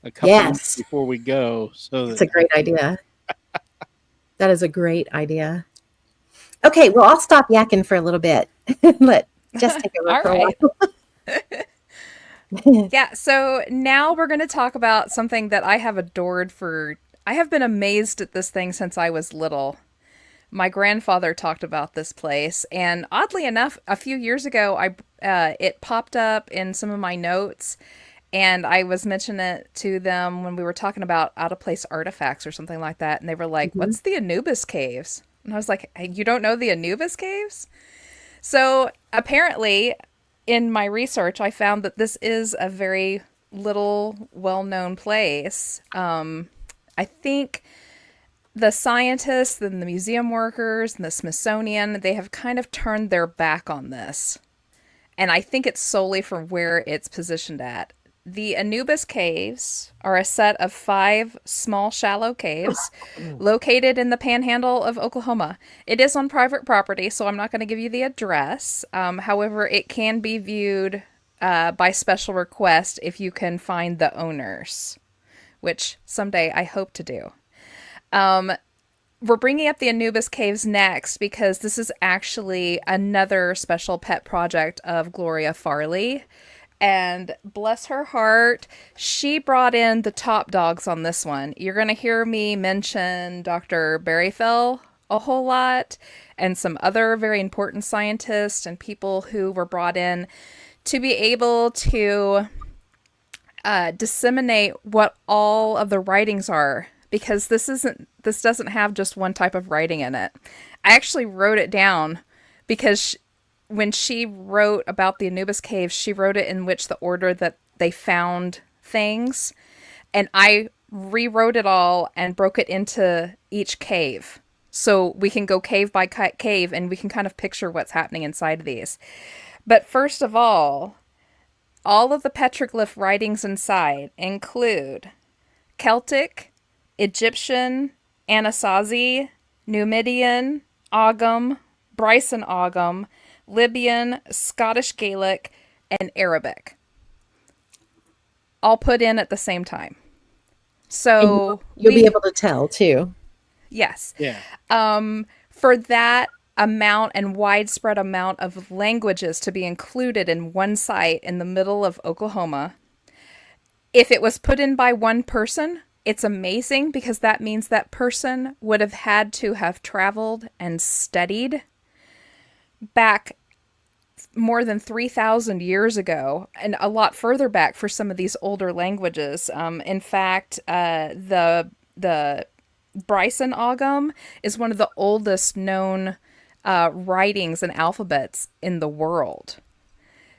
a couple minutes before we go. So that's a great idea. That is a great idea. Okay, well, I'll stop yakking for a little bit. Let Jess take over for a while. Yeah, so now we're going to talk about something that I have adored I have been amazed at this thing since I was little. My grandfather talked about this place, and oddly enough, a few years ago, it popped up in some of my notes, and I was mentioning it to them when we were talking about out-of-place artifacts or something like that, and they were like, what's the Anubis Caves? And I was like, hey, you don't know the Anubis Caves? So apparently, in my research, I found that this is a very little well-known place. I think the scientists and the museum workers and the Smithsonian, they have kind of turned their back on this. And I think it's solely from where it's positioned at. The Anubis Caves are a set of 5 small, shallow caves located in the panhandle of Oklahoma. It is on private property, so I'm not going to give you the address. However, it can be viewed by special request if you can find the owners, which someday I hope to do. We're bringing up the Anubis Caves next because this is actually another special pet project of Gloria Farley. And bless her heart, she brought in the top dogs on this one. You're going to hear me mention Dr. Berryfell a whole lot and some other very important scientists and people who were brought in to be able to disseminate what all of the writings are, because this doesn't have just one type of writing in it. I actually wrote it down because when she wrote about the Anubis Caves, she wrote it in which the order that they found things. And I rewrote it all and broke it into each cave. So we can go cave by cave and we can kind of picture what's happening inside of these. But first of all of the petroglyph writings inside include Celtic, Egyptian, Anasazi, Numidian, Ogham, Bryson Ogham, Libyan, Scottish Gaelic, and Arabic. All put in at the same time. So you'll be able to tell too. Yes. Yeah. For that amount and widespread amount of languages to be included in one site in the middle of Oklahoma, if it was put in by one person, it's amazing because that means that person would have had to have traveled and studied back more than 3,000 years ago and a lot further back for some of these older languages. In fact, the Bryson Ogham is one of the oldest known writings and alphabets in the world.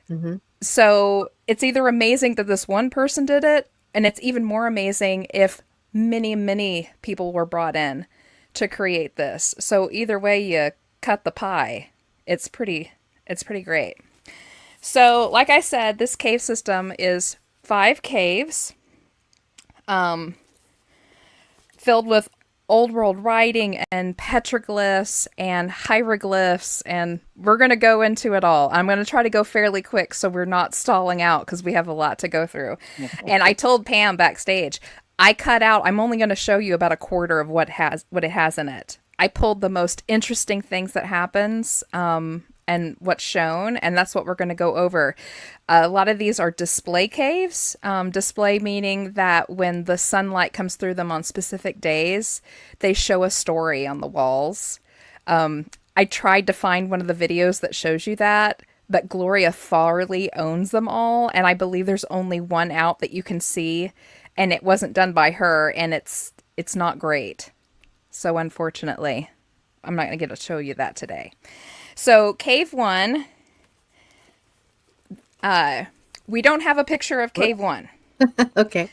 Mm-hmm. So it's either amazing that this one person did it, and it's even more amazing if many, many people were brought in to create this. So either way you cut the pie, it's pretty great. So, like I said, this cave system is 5 caves, filled with old world writing and petroglyphs and hieroglyphs, and we're going to go into it all. I'm going to try to go fairly quick so we're not stalling out because we have a lot to go through. And I told Pam backstage, I'm only going to show you about a quarter of what it has in it. I pulled the most interesting things that happens, and what's shown, and that's what we're going to go over. A lot of these are display caves. Display meaning that when the sunlight comes through them on specific days, they show a story on the walls. I tried to find one of the videos that shows you that, but Gloria Farley owns them all, and I believe there's only one out that you can see, and it wasn't done by her, and it's not great. So unfortunately, I'm not going to get to show you that today. So cave 1, we don't have a picture of cave 1. Okay.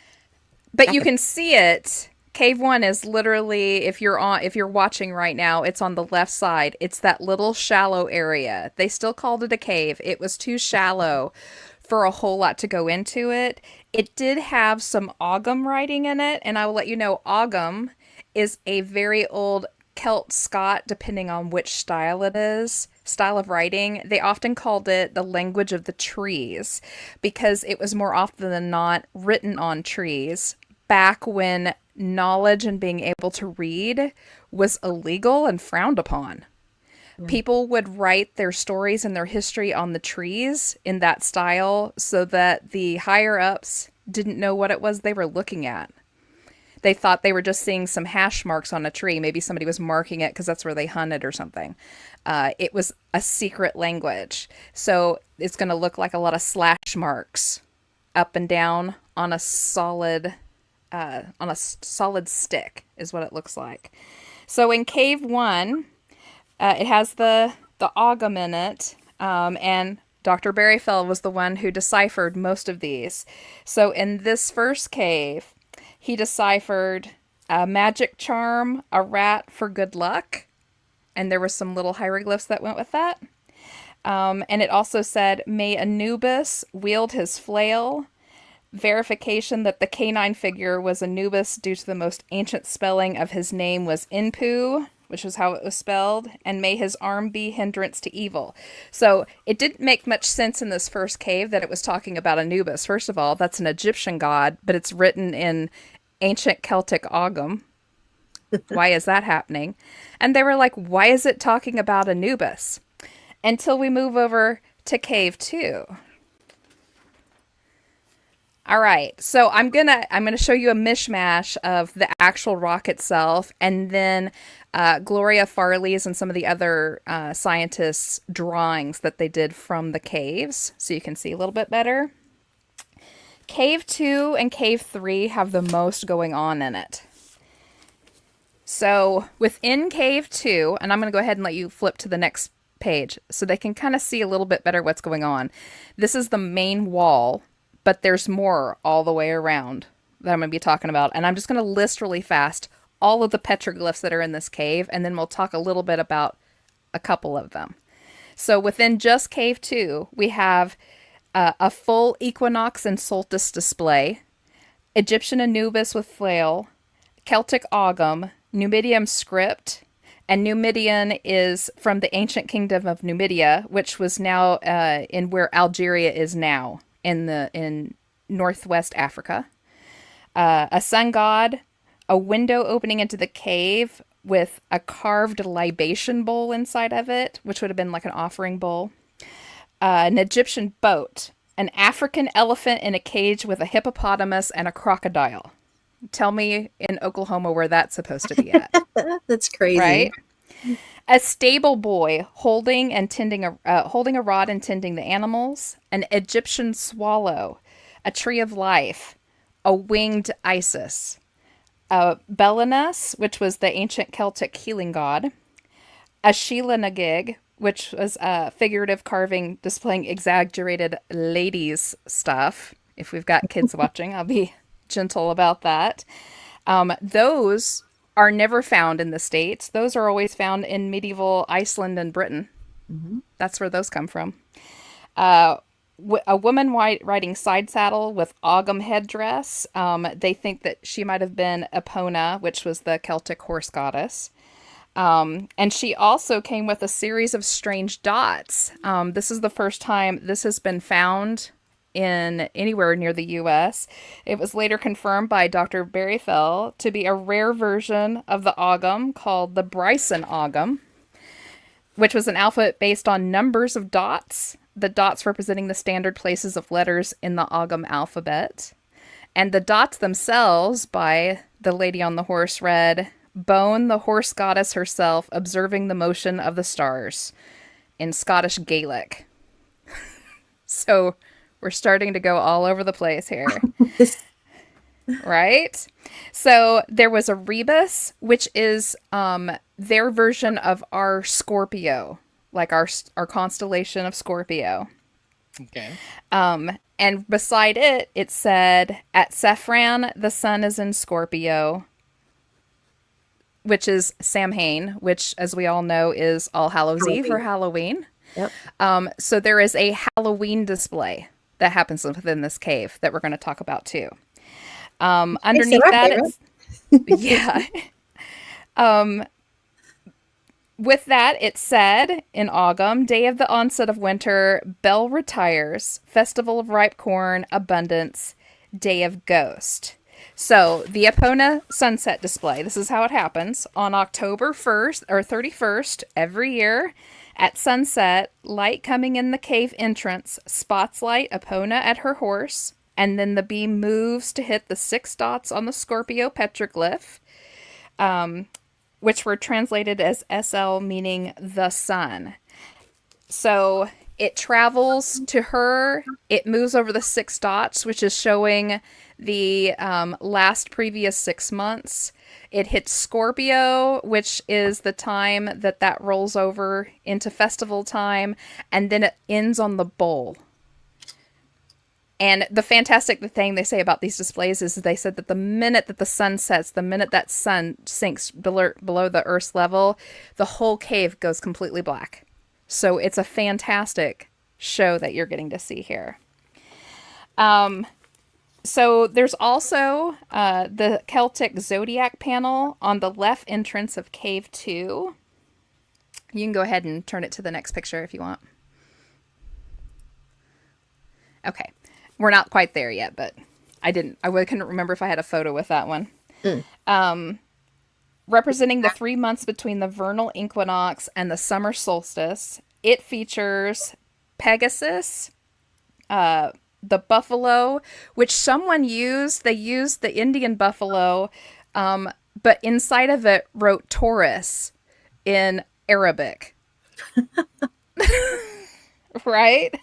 But you can see it. Cave 1 is literally, if you're watching right now, it's on the left side. It's that little shallow area. They still called it a cave. It was too shallow for a whole lot to go into it. It did have some Ogham writing in it, and I will let you know Ogham is a very old Celt-Scot, depending on which style it is, style of writing. They often called it the language of the trees because it was more often than not written on trees back when knowledge and being able to read was illegal and frowned upon. People would write their stories and their history on the trees in that style so that the higher ups didn't know what it was they were looking at. They thought they were just seeing some hash marks on a tree. Maybe somebody was marking it because that's where they hunted or something. It was a secret language. So it's going to look like a lot of slash marks up and down on a solid stick is what it looks like. So in cave 1, it has the Ogham in it, and Dr. Berryfell was the one who deciphered most of these. So in this first cave, he deciphered a magic charm, a rat for good luck, and there were some little hieroglyphs that went with that. And it also said, may Anubis wield his flail, verification that the canine figure was Anubis due to the most ancient spelling of his name was Inpu, which was how it was spelled, and may his arm be hindrance to evil. So it didn't make much sense in this first cave that it was talking about Anubis. First of all, that's an Egyptian god, but it's written in ancient Celtic Ogham. Why is that happening? And they were like, why is it talking about Anubis? Until we move over to cave 2. All right, so I'm gonna show you a mishmash of the actual rock itself, and then Gloria Farley's and some of the other scientists' drawings that they did from the caves, so you can see a little bit better. Cave 2 and Cave 3 have the most going on in it. So within Cave 2, and I'm going to go ahead and let you flip to the next page so they can kind of see a little bit better what's going on. This is the main wall, but there's more all the way around that I'm going to be talking about. And I'm just going to list really fast all of the petroglyphs that are in this cave, and then we'll talk a little bit about a couple of them. So within just Cave 2, we have a full equinox and solstice display, Egyptian Anubis with flail, Celtic Ogham, Numidian script, and Numidian is from the ancient kingdom of Numidia, which was now in where Algeria is now in northwest Africa. A sun god, a window opening into the cave with a carved libation bowl inside of it, which would have been like an offering bowl. An Egyptian boat, an African elephant in a cage with a hippopotamus and a crocodile. Tell me in Oklahoma where that's supposed to be at. That's crazy. Right? A stable boy holding a rod and tending the animals, an Egyptian swallow, a tree of life, a winged Isis, a Belenus, which was the ancient Celtic healing god, a Sheila Nagig, which was a figurative carving displaying exaggerated ladies stuff. If we've got kids watching, I'll be gentle about that. Those are never found in the States. Those are always found in medieval Iceland and Britain. Mm-hmm. That's where those come from. A woman riding side saddle with Ogham headdress. They think that she might have been Epona, which was the Celtic horse goddess. And she also came with a series of strange dots. This is the first time this has been found in anywhere near the U.S. It was later confirmed by Dr. Berryfell to be a rare version of the Ogham called the Bryson Ogham, which was an alphabet based on numbers of dots, the dots representing the standard places of letters in the Ogham alphabet. And the dots themselves, by the lady on the horse, read, Bone, the horse goddess herself, observing the motion of the stars, in Scottish Gaelic. So we're starting to go all over the place here. Right? So there was a rebus, which is their version of our Scorpio, like our constellation of Scorpio. Okay. And beside it, it said, at Saffran, the sun is in Scorpio, which is Samhain, which, as we all know, is All Hallows Eve or Halloween. Yep. So there is a Halloween display that happens within this cave that we're going to talk about too. Underneath that, it's, yeah. With that, it said in Ogham, day of the onset of winter, bell retires, festival of ripe corn, abundance, day of ghost. So the Epona sunset display, this is how it happens. On October 1st or 31st every year at sunset, light coming in the cave entrance spots light Epona at her horse, and then the beam moves to hit the 6 dots on the Scorpio petroglyph, which were translated as SL, meaning the sun. So it travels to her, it moves over the 6 dots, which is showing the last previous 6 months. It hits Scorpio, which is the time that rolls over into festival time, and then it ends on the bowl. And the fantastic thing they say about these displays is they said that the minute that the sun sets, the minute that sun sinks below the Earth's level, the whole cave goes completely black. So it's a fantastic show that you're getting to see here. So there's also the Celtic zodiac panel on the left entrance of Cave 2. You can go ahead and turn it to the next picture if you want. Okay. We're not quite there yet, but I couldn't remember if I had a photo with that one. Representing the 3 months between the vernal equinox and the summer solstice, it features Pegasus, the buffalo, which someone used. They used the Indian buffalo, but inside of it wrote Taurus in Arabic. Right?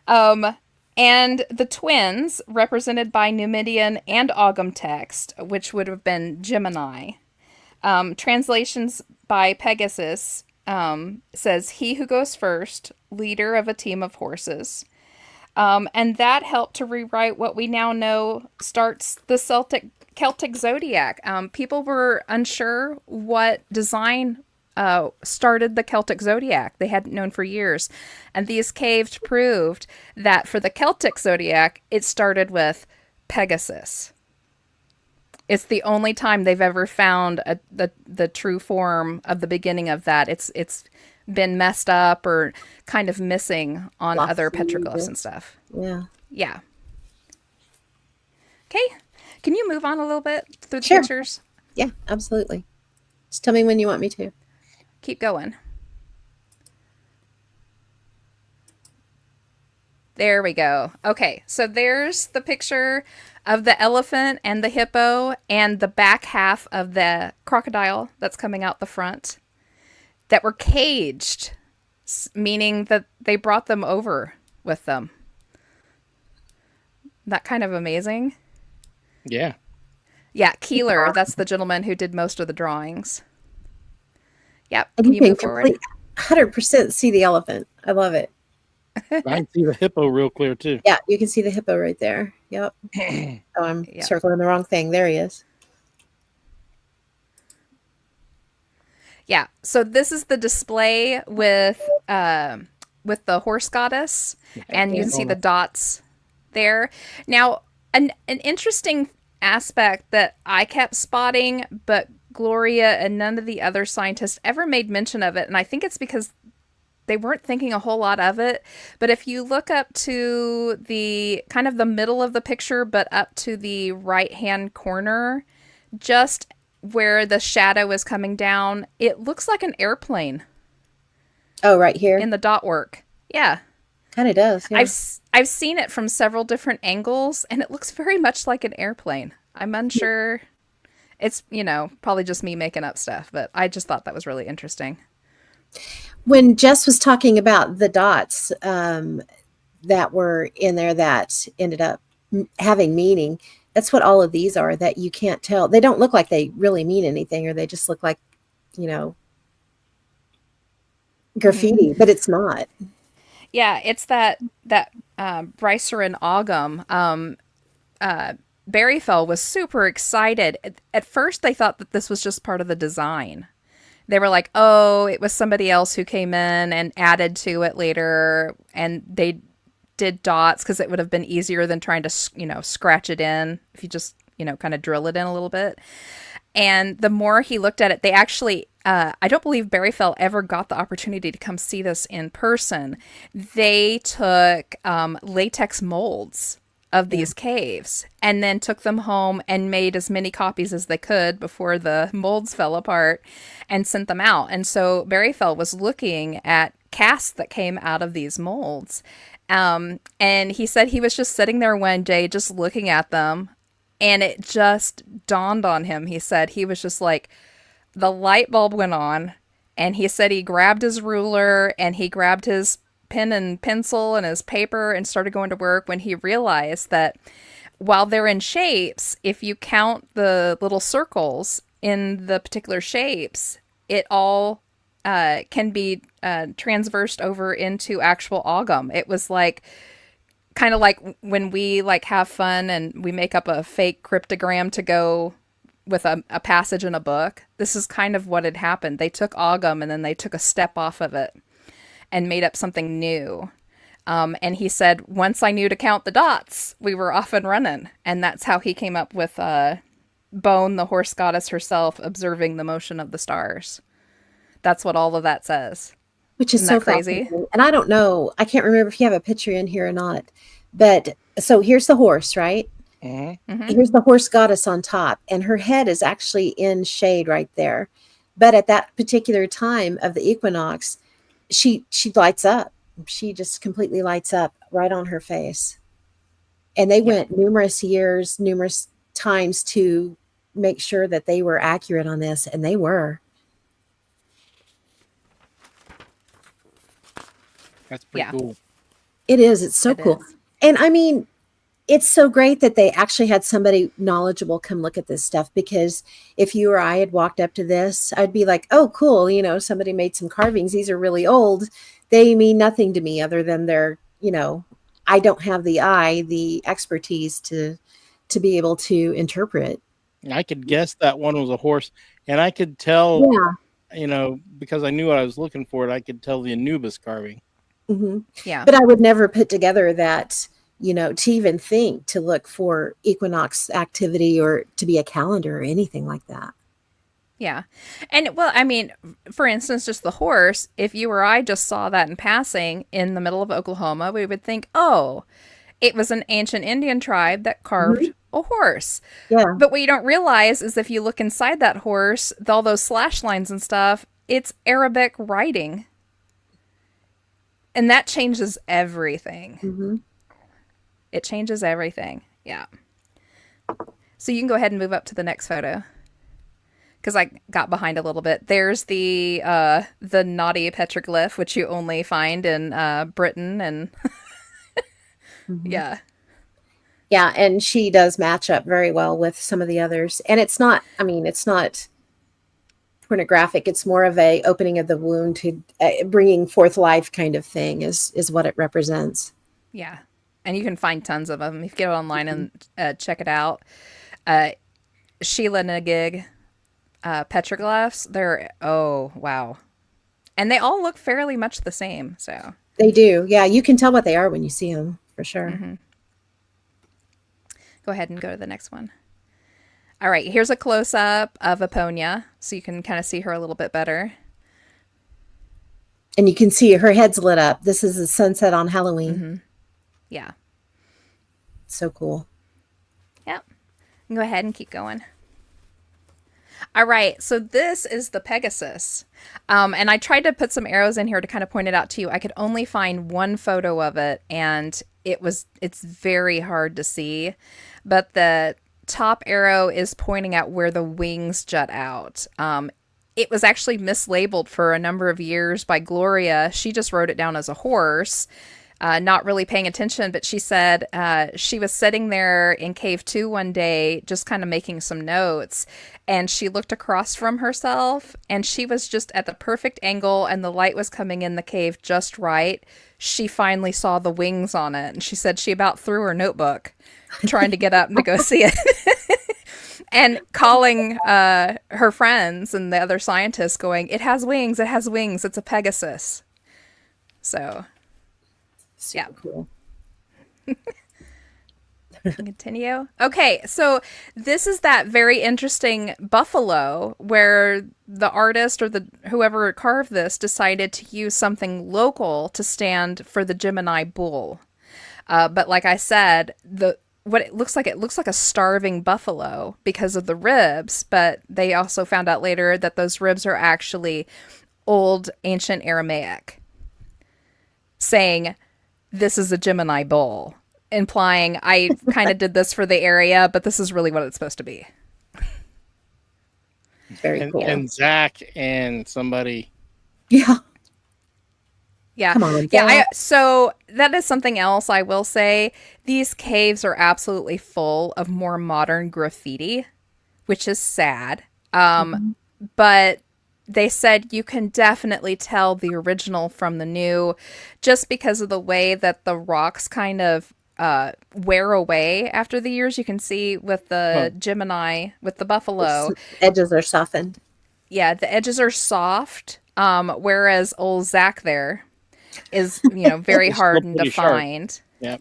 And the twins, represented by Numidian and Ogham text, which would have been Gemini. Translations by Pegasus says, "He who goes first, leader of a team of horses." And that helped to rewrite what we now know starts the Celtic zodiac. People were unsure what design started the Celtic zodiac. They hadn't known for years. And these caves proved that for the Celtic zodiac, it started with Pegasus. It's the only time they've ever found the true form of the beginning of that. It's been messed up or kind of missing on other petroglyphs and stuff. Yeah. Yeah. Okay. Can you move on a little bit through the Sure. pictures? Yeah, absolutely. Just tell me when you want me to. Keep going. There we go. Okay, so there's the picture of the elephant and the hippo and the back half of the crocodile that's coming out the front that were caged, meaning that they brought them over with them. That kind of amazing. Yeah. Yeah, Keeler, that's the gentleman who did most of the drawings. Yep. And Can you you can move forward? 100% see the elephant. I love it. I can see the hippo real clear too. Yeah, you can see the hippo right there. Yep. Oh, I'm Yeah. circling the wrong thing. There he is. Yeah. So this is the display with the horse goddess, and you can see the dots there. Now, an interesting aspect that I kept spotting, but Gloria and none of the other scientists ever made mention of it, and I think it's because they weren't thinking a whole lot of it. But if you look up to the kind of the middle of the picture, but up to the right-hand corner, just where the shadow is coming down, it looks like an airplane Oh, right here. in the dot work. Yeah. Kind of does. Yeah. I've seen it from several different angles, and it looks very much like an airplane. I'm unsure. It's, probably just me making up stuff, but I just thought that was really interesting. When Jess was talking about the dots that were in there that ended up having meaning, that's what all of these are, that you can't tell. They don't look like they really mean anything, or they just look like, graffiti, but it's not. Yeah, it's that Brycer and Ogham. Berryfell was super excited. At first, they thought that this was just part of the design. They were like, oh, it was somebody else who came in and added to it later, and they did dots because it would have been easier than trying to, scratch it in if you just, kind of drill it in a little bit. And the more he looked at it, they actually, I don't believe Berryfell ever got the opportunity to come see this in person. They took latex molds of these caves and then took them home and made as many copies as they could before the molds fell apart and sent them out. And so Berryfell was looking at casts that came out of these molds. And he said he was just sitting there one day just looking at them, and it just dawned on him. He said he was just like, the light bulb went on, and he said he grabbed his ruler and he grabbed his pen and pencil and his paper and started going to work when he realized that while they're in shapes, if you count the little circles in the particular shapes, it all can be transversed over into actual Ogham. It was like kind of like when we have fun and we make up a fake cryptogram to go with a passage in a book. This is kind of what had happened. They took Ogham and then they took a step off of it and made up something new. And he said, once I knew to count the dots, we were off and running. And that's how he came up with Bone, the horse goddess herself, observing the motion of the stars. That's what all of that says. Which is Isn't so that crazy? fascinating. And I don't know, I can't remember if you have a picture in here or not. But so here's the horse, right? Mm-hmm. Here's the horse goddess on top, and her head is actually in shade right there. But at that particular time of the equinox, she lights up. She just completely lights up right on her face. And they went numerous years, numerous times to make sure that they were accurate on this, and they were. That's pretty cool. It is. It's so cool. And I mean, it's so great that they actually had somebody knowledgeable come look at this stuff, because if you or I had walked up to this, I'd be like, oh, cool. You know, somebody made some carvings. These are really old. They mean nothing to me other than they're, you know, I don't have the expertise to be able to interpret. I could guess that one was a horse, and I could tell, you know, because I knew what I was looking for, I could tell the Anubis carving. Yeah. But I would never put together that, you know, to even think to look for equinox activity or to be a calendar or anything like that. Yeah. And well, I mean, for instance, just the horse, if you or I just saw that in passing in the middle of Oklahoma, we would think, oh, it was an ancient Indian tribe that carved a horse. Yeah. But what you don't realize is if you look inside that horse, all those slash lines and stuff, it's Arabic writing. And that changes everything. It changes everything. Yeah. So you can go ahead and move up to the next photo, because I got behind a little bit. There's the naughty petroglyph, which you only find in Britain, and yeah, and she does match up very well with some of the others. And it's not, I mean, it's not pornographic. It's more of a opening of the wound to bringing forth life kind of thing is what it represents. Yeah. And you can find tons of them if you get online and check it out. Sheila Nagig petroglyphs. They're, oh, wow. And they all look fairly much the same. So they do. Yeah. You can tell what they are when you see them, for sure. Go ahead and go to the next one. All right. Here's a close up of Aponia, so you can kind of see her a little bit better. And you can see her head's lit up. This is the sunset on Halloween. Yeah. So cool. Yep. Go ahead and keep going. All right. So this is the Pegasus. And I tried to put some arrows in here to kind of point it out to you. I could only find one photo of it, and it's very hard to see. But the top arrow is pointing out where the wings jut out. It was actually mislabeled for a number of years by Gloria. She just wrote it down as a horse. Not really paying attention, but she said she was sitting there in Cave 2 one day, just kind of making some notes, and she looked across from herself, and she was just at the perfect angle, and the light was coming in the cave just right. She finally saw the wings on it, and she said she about threw her notebook trying to get up to go see it. And calling her friends and the other scientists going, it has wings, it's a Pegasus. So... Super cool. Continue. Okay, so this is that very interesting buffalo where the artist or the whoever carved this decided to use something local to stand for the Gemini bull. But like I said, it looks like a starving buffalo because of the ribs, but they also found out later that those ribs are actually old ancient Aramaic, saying this is a Gemini bull, implying I kind of did this for the area, but this is really what it's supposed to be. Very cool. And Zach and somebody. Yeah. Yeah. Come on. Yeah. So that is something else I will say. These caves are absolutely full of more modern graffiti, which is sad. But they said you can definitely tell the original from the new just because of the way that the rocks kind of wear away after the years. You can see with the Gemini, with the buffalo. The edges are softened. Yeah, the edges are soft. Whereas old Zach there, is, very It's still hard to pretty sharp. find. Yeah.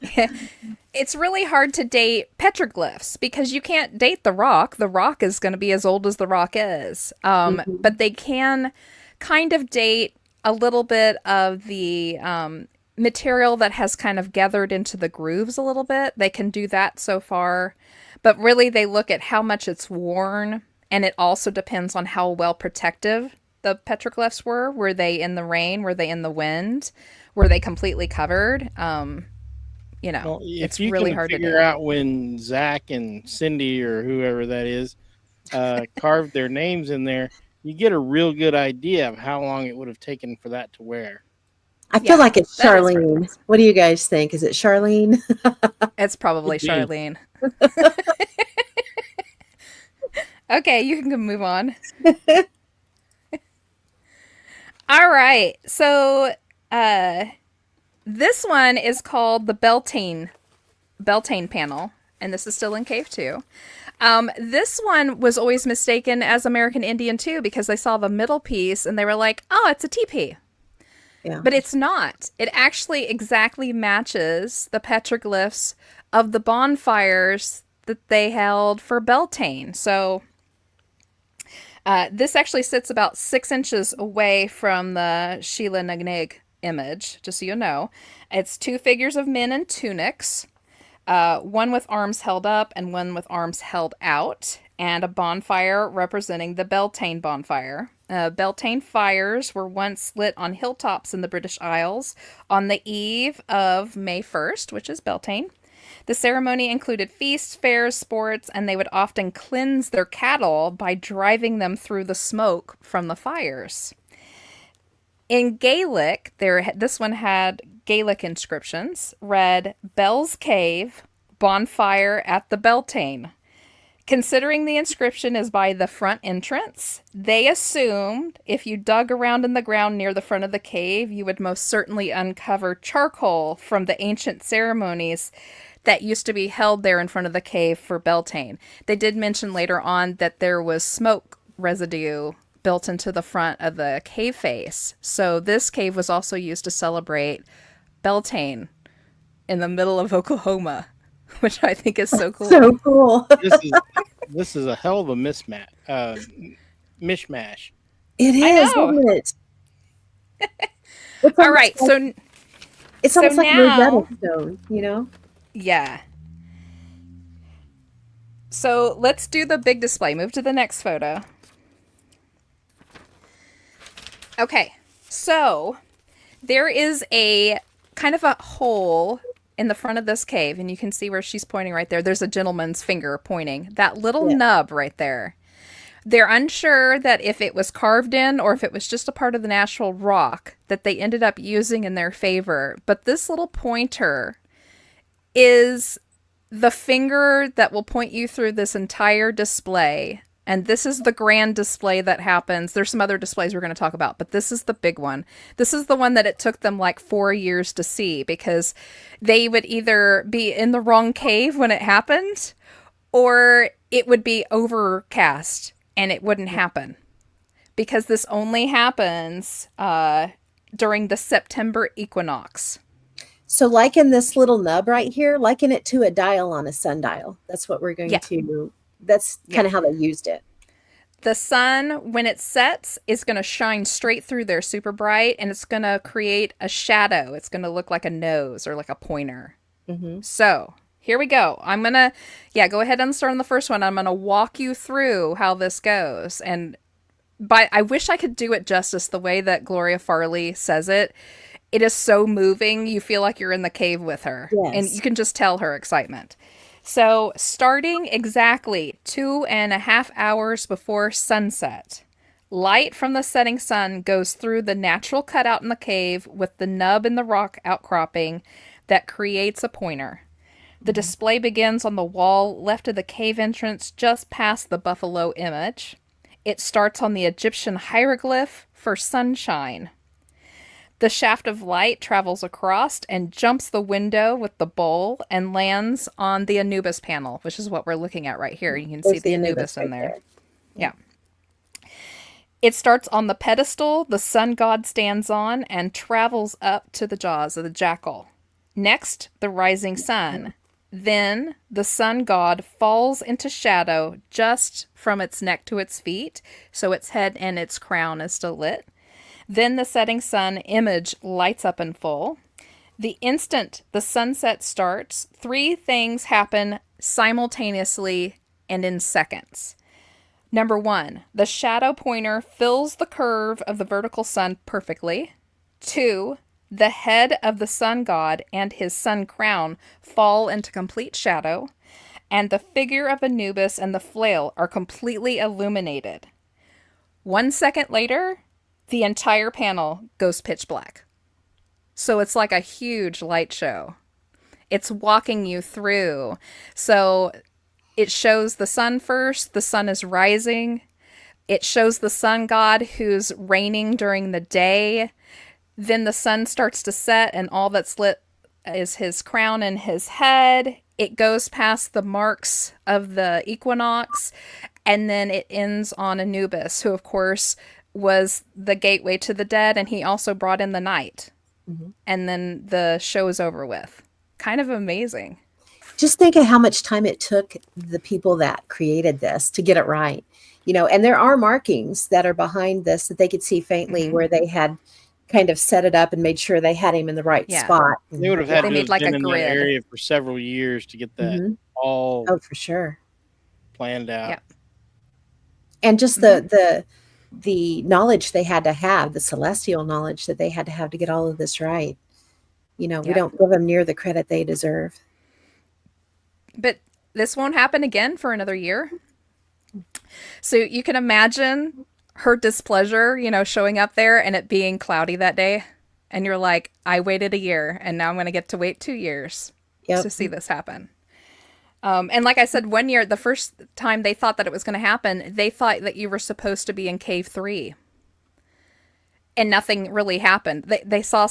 It's really hard to date petroglyphs because you can't date the rock. The rock is going to be as old as the rock is. But they can kind of date a little bit of the material that has kind of gathered into the grooves a little bit. They can do that so far. But really, they look at how much it's worn, and it also depends on how well protective the petroglyphs were. Were they in the rain? Were they in the wind? Were they completely covered? Well, if it's you really can hard to figure do. out when Zach and Cindy or whoever that is carved their names in there, you get a real good idea of how long it would have taken for that to wear. I feel like it's that is part of the Charlene. process. What do you guys think? Is it Charlene? It's probably Could be. Charlene. Okay, you can move on. All right. So this one is called the Beltane panel, and this is still in Cave 2. This one was always mistaken as American Indian too because they saw the middle piece and they were like, oh, it's a teepee. Yeah. But it's not. It actually exactly matches the petroglyphs of the bonfires that they held for Beltane. So this actually sits about 6 inches away from the Sheila Nagnig image, just so you know. It's 2 figures of men in tunics, one with arms held up and one with arms held out, and a bonfire representing the Beltane bonfire. Beltane fires were once lit on hilltops in the British Isles on the eve of May 1st, which is Beltane. The ceremony included feasts, fairs, sports, and they would often cleanse their cattle by driving them through the smoke from the fires. In Gaelic, this one had Gaelic inscriptions, read, Bell's Cave, bonfire at the Beltane. Considering the inscription is by the front entrance, they assumed if you dug around in the ground near the front of the cave, you would most certainly uncover charcoal from the ancient ceremonies that used to be held there in front of the cave for Beltane. They did mention later on that there was smoke residue built into the front of the cave face. So this cave was also used to celebrate Beltane in the middle of Oklahoma, which I think is so cool. So cool. This is a hell of a mishmash. It is, isn't it? All right, it's so almost like now, Rosetta Stone, you know? Yeah. So let's do the big display. Move to the next photo. Okay, so there is a kind of a hole in the front of this cave, and you can see where she's pointing right there. There's a gentleman's finger pointing. That little nub right there. They're unsure that if it was carved in or if it was just a part of the natural rock that they ended up using in their favor. But this little pointer is the finger that will point you through this entire display. And this is the grand display that happens. There's some other displays we're going to talk about, but this is the big one. This is the one that it took them like 4 years to see because they would either be in the wrong cave when it happened or it would be overcast and it wouldn't happen because this only happens during the September equinox. So liken this little nub right here, liken it to a dial on a sundial. That's what we're going to, that's kind of how they used it. The sun, when it sets, is going to shine straight through there super bright, and it's going to create a shadow. It's going to look like a nose or like a pointer. Mm-hmm. So here we go. I'm going to, go ahead and start on the first one. I'm going to walk you through how this goes. And I wish I could do it justice the way that Gloria Farley says it. It is so moving. You feel like you're in the cave with her. Yes. And you can just tell her excitement. So starting exactly 2.5 hours before sunset, light from the setting sun goes through the natural cutout in the cave with the nub in the rock outcropping that creates a pointer. The display begins on the wall left of the cave entrance just past the buffalo image. It starts on the Egyptian hieroglyph for sunshine. The shaft of light travels across and jumps the window with the bowl and lands on the Anubis panel, which is what we're looking at right here. You can see the Anubis in there. Yeah. It starts on the pedestal the sun god stands on and travels up to the jaws of the jackal. Next, the rising sun. Then, the sun god falls into shadow just from its neck to its feet, so its head and its crown is still lit. Then, the setting sun image lights up in full. The instant the sunset starts, three things happen simultaneously and in seconds. Number one, the shadow pointer fills the curve of the vertical sun perfectly. 2, the head of the sun god and his sun crown fall into complete shadow. And the figure of Anubis and the flail are completely illuminated. 1 second later, the entire panel goes pitch black. So it's like a huge light show. It's walking you through. So it shows the sun first. The sun is rising. It shows the sun god who's reigning during the day. Then the sun starts to set and all that's lit is his crown and his head. It goes past the marks of the equinox. And then it ends on Anubis, who of course was the gateway to the dead. And he also brought in the night. Mm-hmm. And then the show is over with. Kind of amazing. Just think of how much time it took the people that created this to get it right, and there are markings that are behind this that they could see faintly where they had kind of set it up and made sure they had him in the right spot. They would have had they to made have like been a in grid. that area for several years to get that all for sure planned out. Yeah. And just the knowledge they had to have, the celestial knowledge that they had to have to get all of this right. We don't give them near the credit they deserve. But this won't happen again for another year. So you can imagine her displeasure, showing up there and it being cloudy that day. And you're like, I waited a year and now I'm going to get to wait 2 years to see this happen. And like I said, 1 year, the first time they thought that it was going to happen, they thought that you were supposed to be in cave 3. And nothing really happened. They saw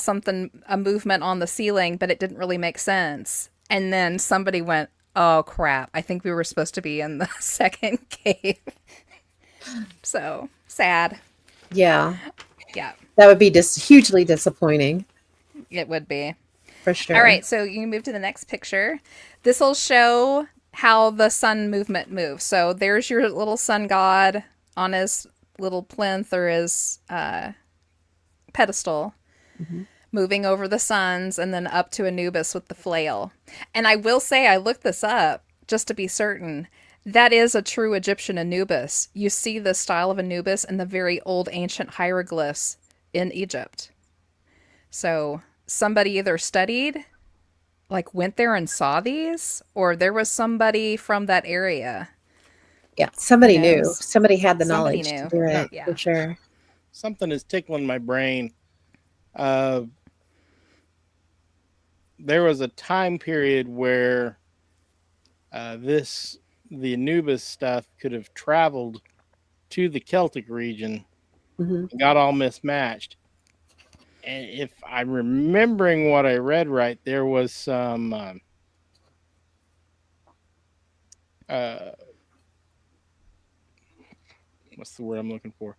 a movement on the ceiling, but it didn't really make sense. And then somebody went, oh crap, I think we were supposed to be in the second cave. So sad. Yeah. Yeah. That would be just hugely disappointing. It would be. For sure. All right, so you can move to the next picture. This will show how the sun movement moves. So there's your little sun god on his little plinth or his pedestal. Mm-hmm. Moving over the suns and then up to Anubis with the flail. And I will say, I looked this up just to be certain. That is a true Egyptian Anubis. You see the style of Anubis in the very old ancient hieroglyphs in Egypt. So somebody either studied, went there and saw these, or there was somebody from that area. Yeah, somebody knew. Somebody had the knowledge to do it, for sure. Something is tickling my brain. There was a time period where the Anubis stuff could have traveled to the Celtic region and got all mismatched. And if I'm remembering what I read right, there was some what's the word I'm looking for?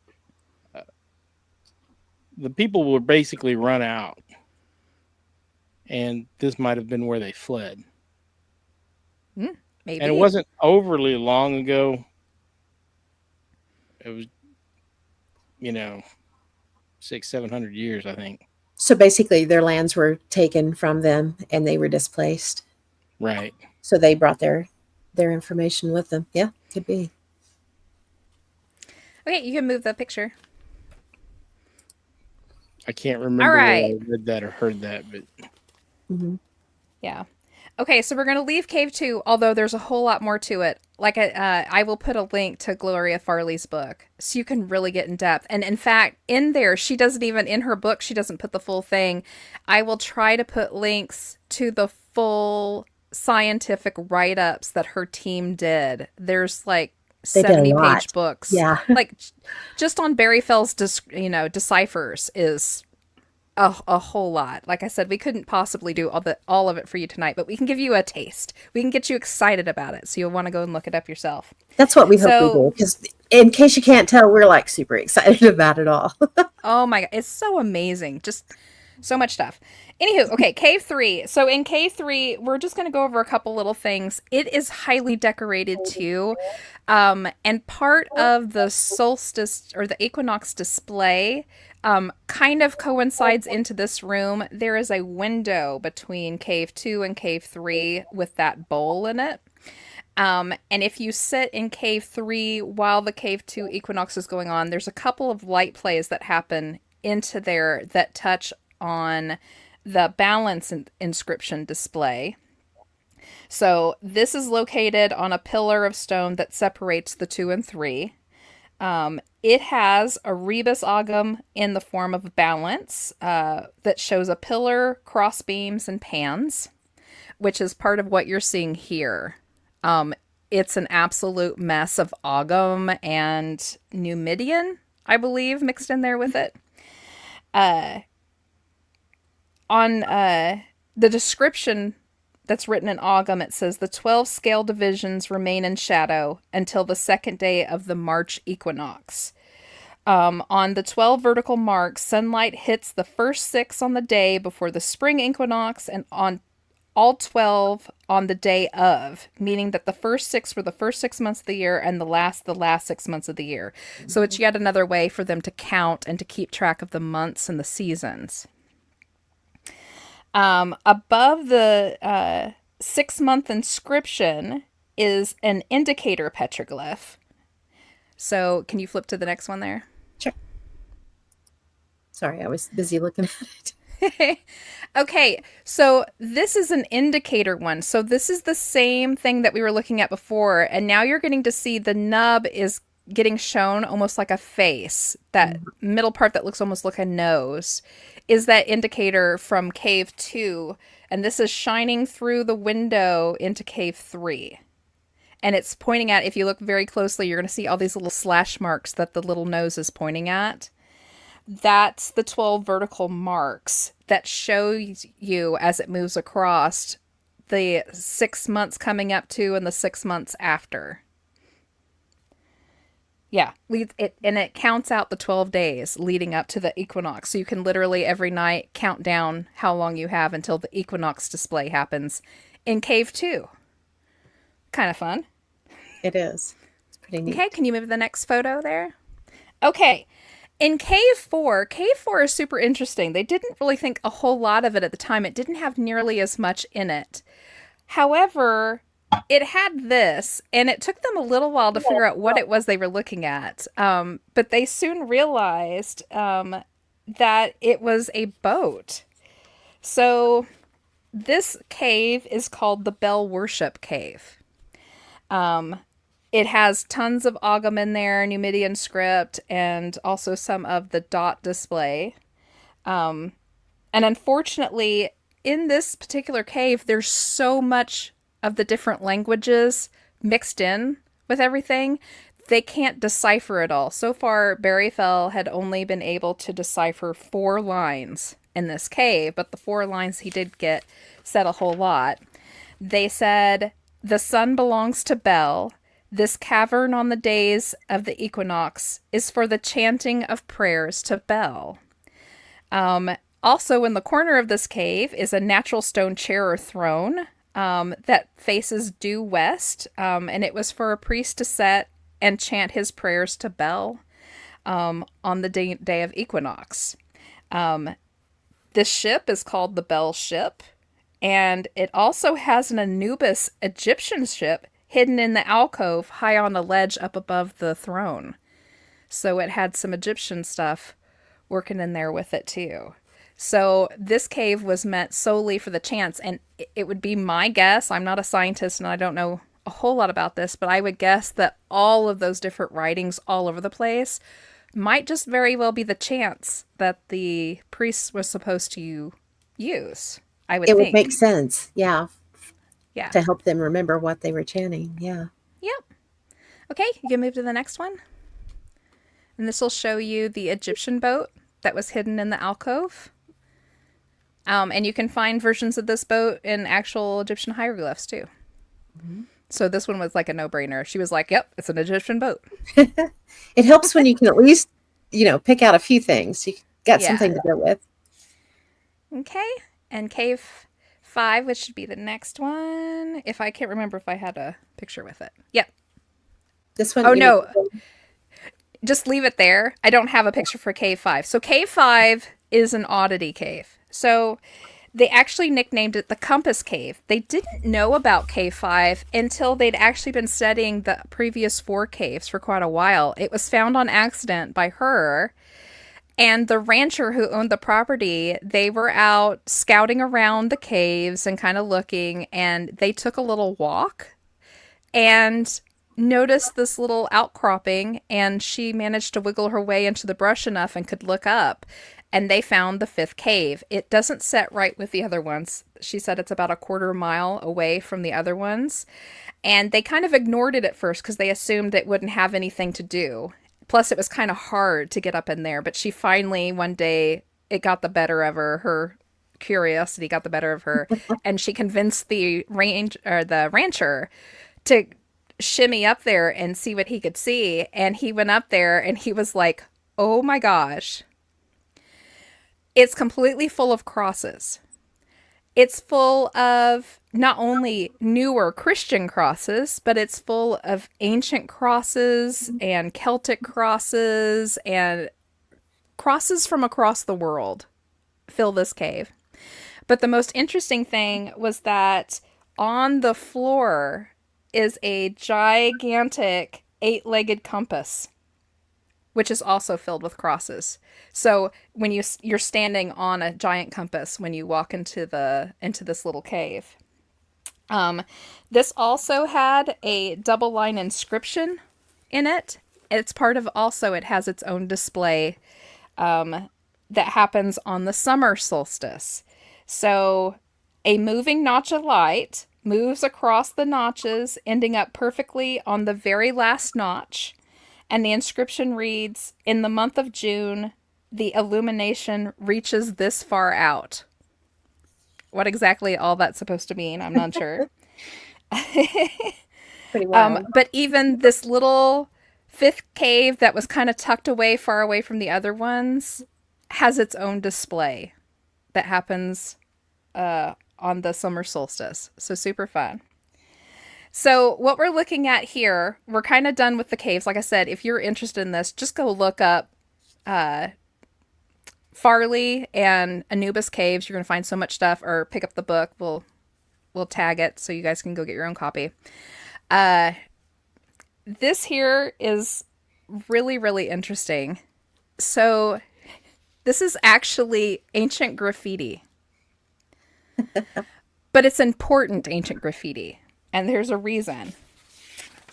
The people were basically run out. And this might have been where they fled. Maybe. And it wasn't overly long ago. It was, 600-700 years, I think. So basically their lands were taken from them and they were displaced. Right. So they brought their information with them. Yeah, could be. Okay, you can move the picture. I can't remember where I read that or heard that, but... Yeah. Okay, so we're going to leave Cave 2, although there's a whole lot more to it. I will put a link to Gloria Farley's book, so you can really get in depth. And in fact, in there, in her book, she doesn't put the full thing. I will try to put links to the full scientific write-ups that her team did. There's 70-page books. Yeah. Just on Barry Fell's, deciphers is a whole lot. Like I said, we couldn't possibly do all of it for you tonight, but we can give you a taste. We can get you excited about it, so you'll want to go and look it up yourself. That's what we hope we So, do. Because in case you can't tell, we're like super excited about it all. oh my god, it's so amazing. Just so much stuff. Anywho, okay, Cave 3. So in Cave 3, we're just going to go over a couple little things. It is highly decorated too. And part of the solstice or the equinox display kind of coincides into this room. There is a window between Cave 2 and Cave 3 with that bowl in it. And if you sit in Cave 3 while the Cave 2 equinox is going on, there's a couple of light plays that happen into there that touch on the balance inscription display. So this is located on a pillar of stone that separates the 2 and 3. It has a rebus agam in the form of balance that shows a pillar, cross beams, and pans, which is part of what you're seeing here. It's an absolute mess of agam and Numidian, I believe, mixed in there with it. On the description that's written in Agam, it says the 12 scale divisions remain in shadow until the second day of the March equinox. On the 12 vertical marks, sunlight hits the first 6 on the day before the spring equinox and on all 12 on the day of, meaning that the first 6 were the first 6 months of the year and the last 6 months of the year. So it's yet another way for them to count and to keep track of the months and the seasons. Above the 6-month inscription is an indicator petroglyph. So can you flip to the next one there? Sure. Sorry, I was busy looking at it. Okay, so this is an indicator one. So this is the same thing that we were looking at before, and now you're getting to see the nub is getting shown almost like a face. That middle part that looks almost like a nose is that indicator from Cave 2, and this is shining through the window into Cave 3. And it's pointing at, if you look very closely, you're going to see all these little slash marks that the little nose is pointing at. That's the 12 vertical marks that show you as it moves across the 6 months coming up to and the 6 months after. Yeah, it counts out the 12 days leading up to the equinox. So you can literally every night count down how long you have until the equinox display happens in Cave 2. Kind of fun. It is. It's pretty neat. Okay, can you move to the next photo there? Okay, in Cave 4 is super interesting. They didn't really think a whole lot of it at the time. It didn't have nearly as much in it. However, it had this, and it took them a little while to figure out what it was they were looking at. But they soon realized that it was a boat. So this cave is called the Bell Worship Cave. It has tons of agam in there, Numidian script, and also some of the dot display. And unfortunately, in this particular cave, there's so much of the different languages mixed in with everything, they can't decipher it all. So far, Barryfell had only been able to decipher 4 lines in this cave, but the 4 lines he did get said a whole lot. They said, "The sun belongs to Bel. This cavern on the days of the equinox is for the chanting of prayers to Bel." Also in the corner of this cave is a natural stone chair or throne that faces due west, and it was for a priest to set and chant his prayers to Bel on the day of equinox. This ship is called the Bel ship, and it also has an Anubis Egyptian ship hidden in the alcove high on a ledge up above the throne. So it had some Egyptian stuff working in there with it too. So this cave was meant solely for the chants, and it would be my guess, I'm not a scientist and I don't know a whole lot about this, but I would guess that all of those different writings all over the place might just very well be the chants that the priest was supposed to use, I would think. It would make sense, yeah. Yeah. To help them remember what they were chanting, yeah. Yep. Okay, you can move to the next one. And this will show you the Egyptian boat that was hidden in the alcove. And you can find versions of this boat in actual Egyptian hieroglyphs too. Mhm. So this one was like a no-brainer. She was like, yep, it's an Egyptian boat. It helps when you can at least, pick out a few things. You got Yeah. something to go with. Okay. And cave 5, which should be the next one. If I can't remember if I had a picture with it. Yep. This one. Oh, no. Just leave it there. I don't have a picture for cave 5. So cave 5 is an oddity cave. So they actually nicknamed it the Compass Cave. They didn't know about Cave 5 until they'd actually been studying the previous 4 caves for quite a while. It was found on accident by her. And the rancher who owned the property, they were out scouting around the caves and kind of looking, and they took a little walk and noticed this little outcropping, and she managed to wiggle her way into the brush enough and could look up. And they found the 5th cave. It doesn't set right with the other ones. She said it's about a quarter mile away from the other ones. And they kind of ignored it at first because they assumed it wouldn't have anything to do. Plus, it was kind of hard to get up in there. But she finally, one day, it got the better of her. Her curiosity got the better of her. And she convinced the rancher to shimmy up there and see what he could see. And he went up there and he was like, oh my gosh. It's completely full of crosses. It's full of not only newer Christian crosses, but it's full of ancient crosses and Celtic crosses and crosses from across the world fill this cave. But the most interesting thing was that on the floor is a gigantic 8-legged compass, which is also filled with crosses. So when you're standing on a giant compass when you walk into this little cave. This also had a double line inscription in it. It's part of also, it has its own display that happens on the summer solstice. So a moving notch of light moves across the notches, ending up perfectly on the very last notch. And the inscription reads, in the month of June, the illumination reaches this far out. What exactly all that's supposed to mean, I'm not sure. Pretty wild. But even this little 5th cave that was kind of tucked away, far away from the other ones, has its own display that happens on the summer solstice. So super fun. So what we're looking at here, we're kind of done with the caves. Like I said, if you're interested in this, just go look up Farley and Anubis Caves. You're going to find so much stuff, or pick up the book. We'll tag it so you guys can go get your own copy. This here is really, really interesting. So this is actually ancient graffiti. But it's important ancient graffiti. And there's a reason.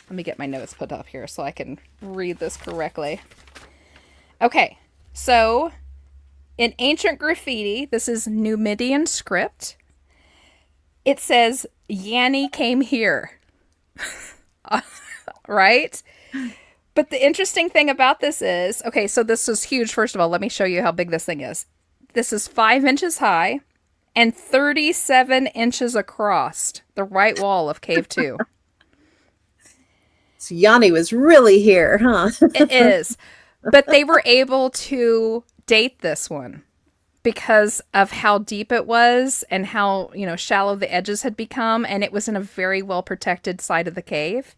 Let me get my notes put up here so I can read this correctly. Okay, so in ancient graffiti, this is Numidian script. It says, Yanni came here. Right? But the interesting thing about this is, okay, so this is huge. First of all, let me show you how big this thing is. This is 5 inches high and 37 inches across the right wall of Cave 2. So Yanni was really here, huh? It is. But they were able to date this one because of how deep it was and how, shallow the edges had become. And it was in a very well protected side of the cave.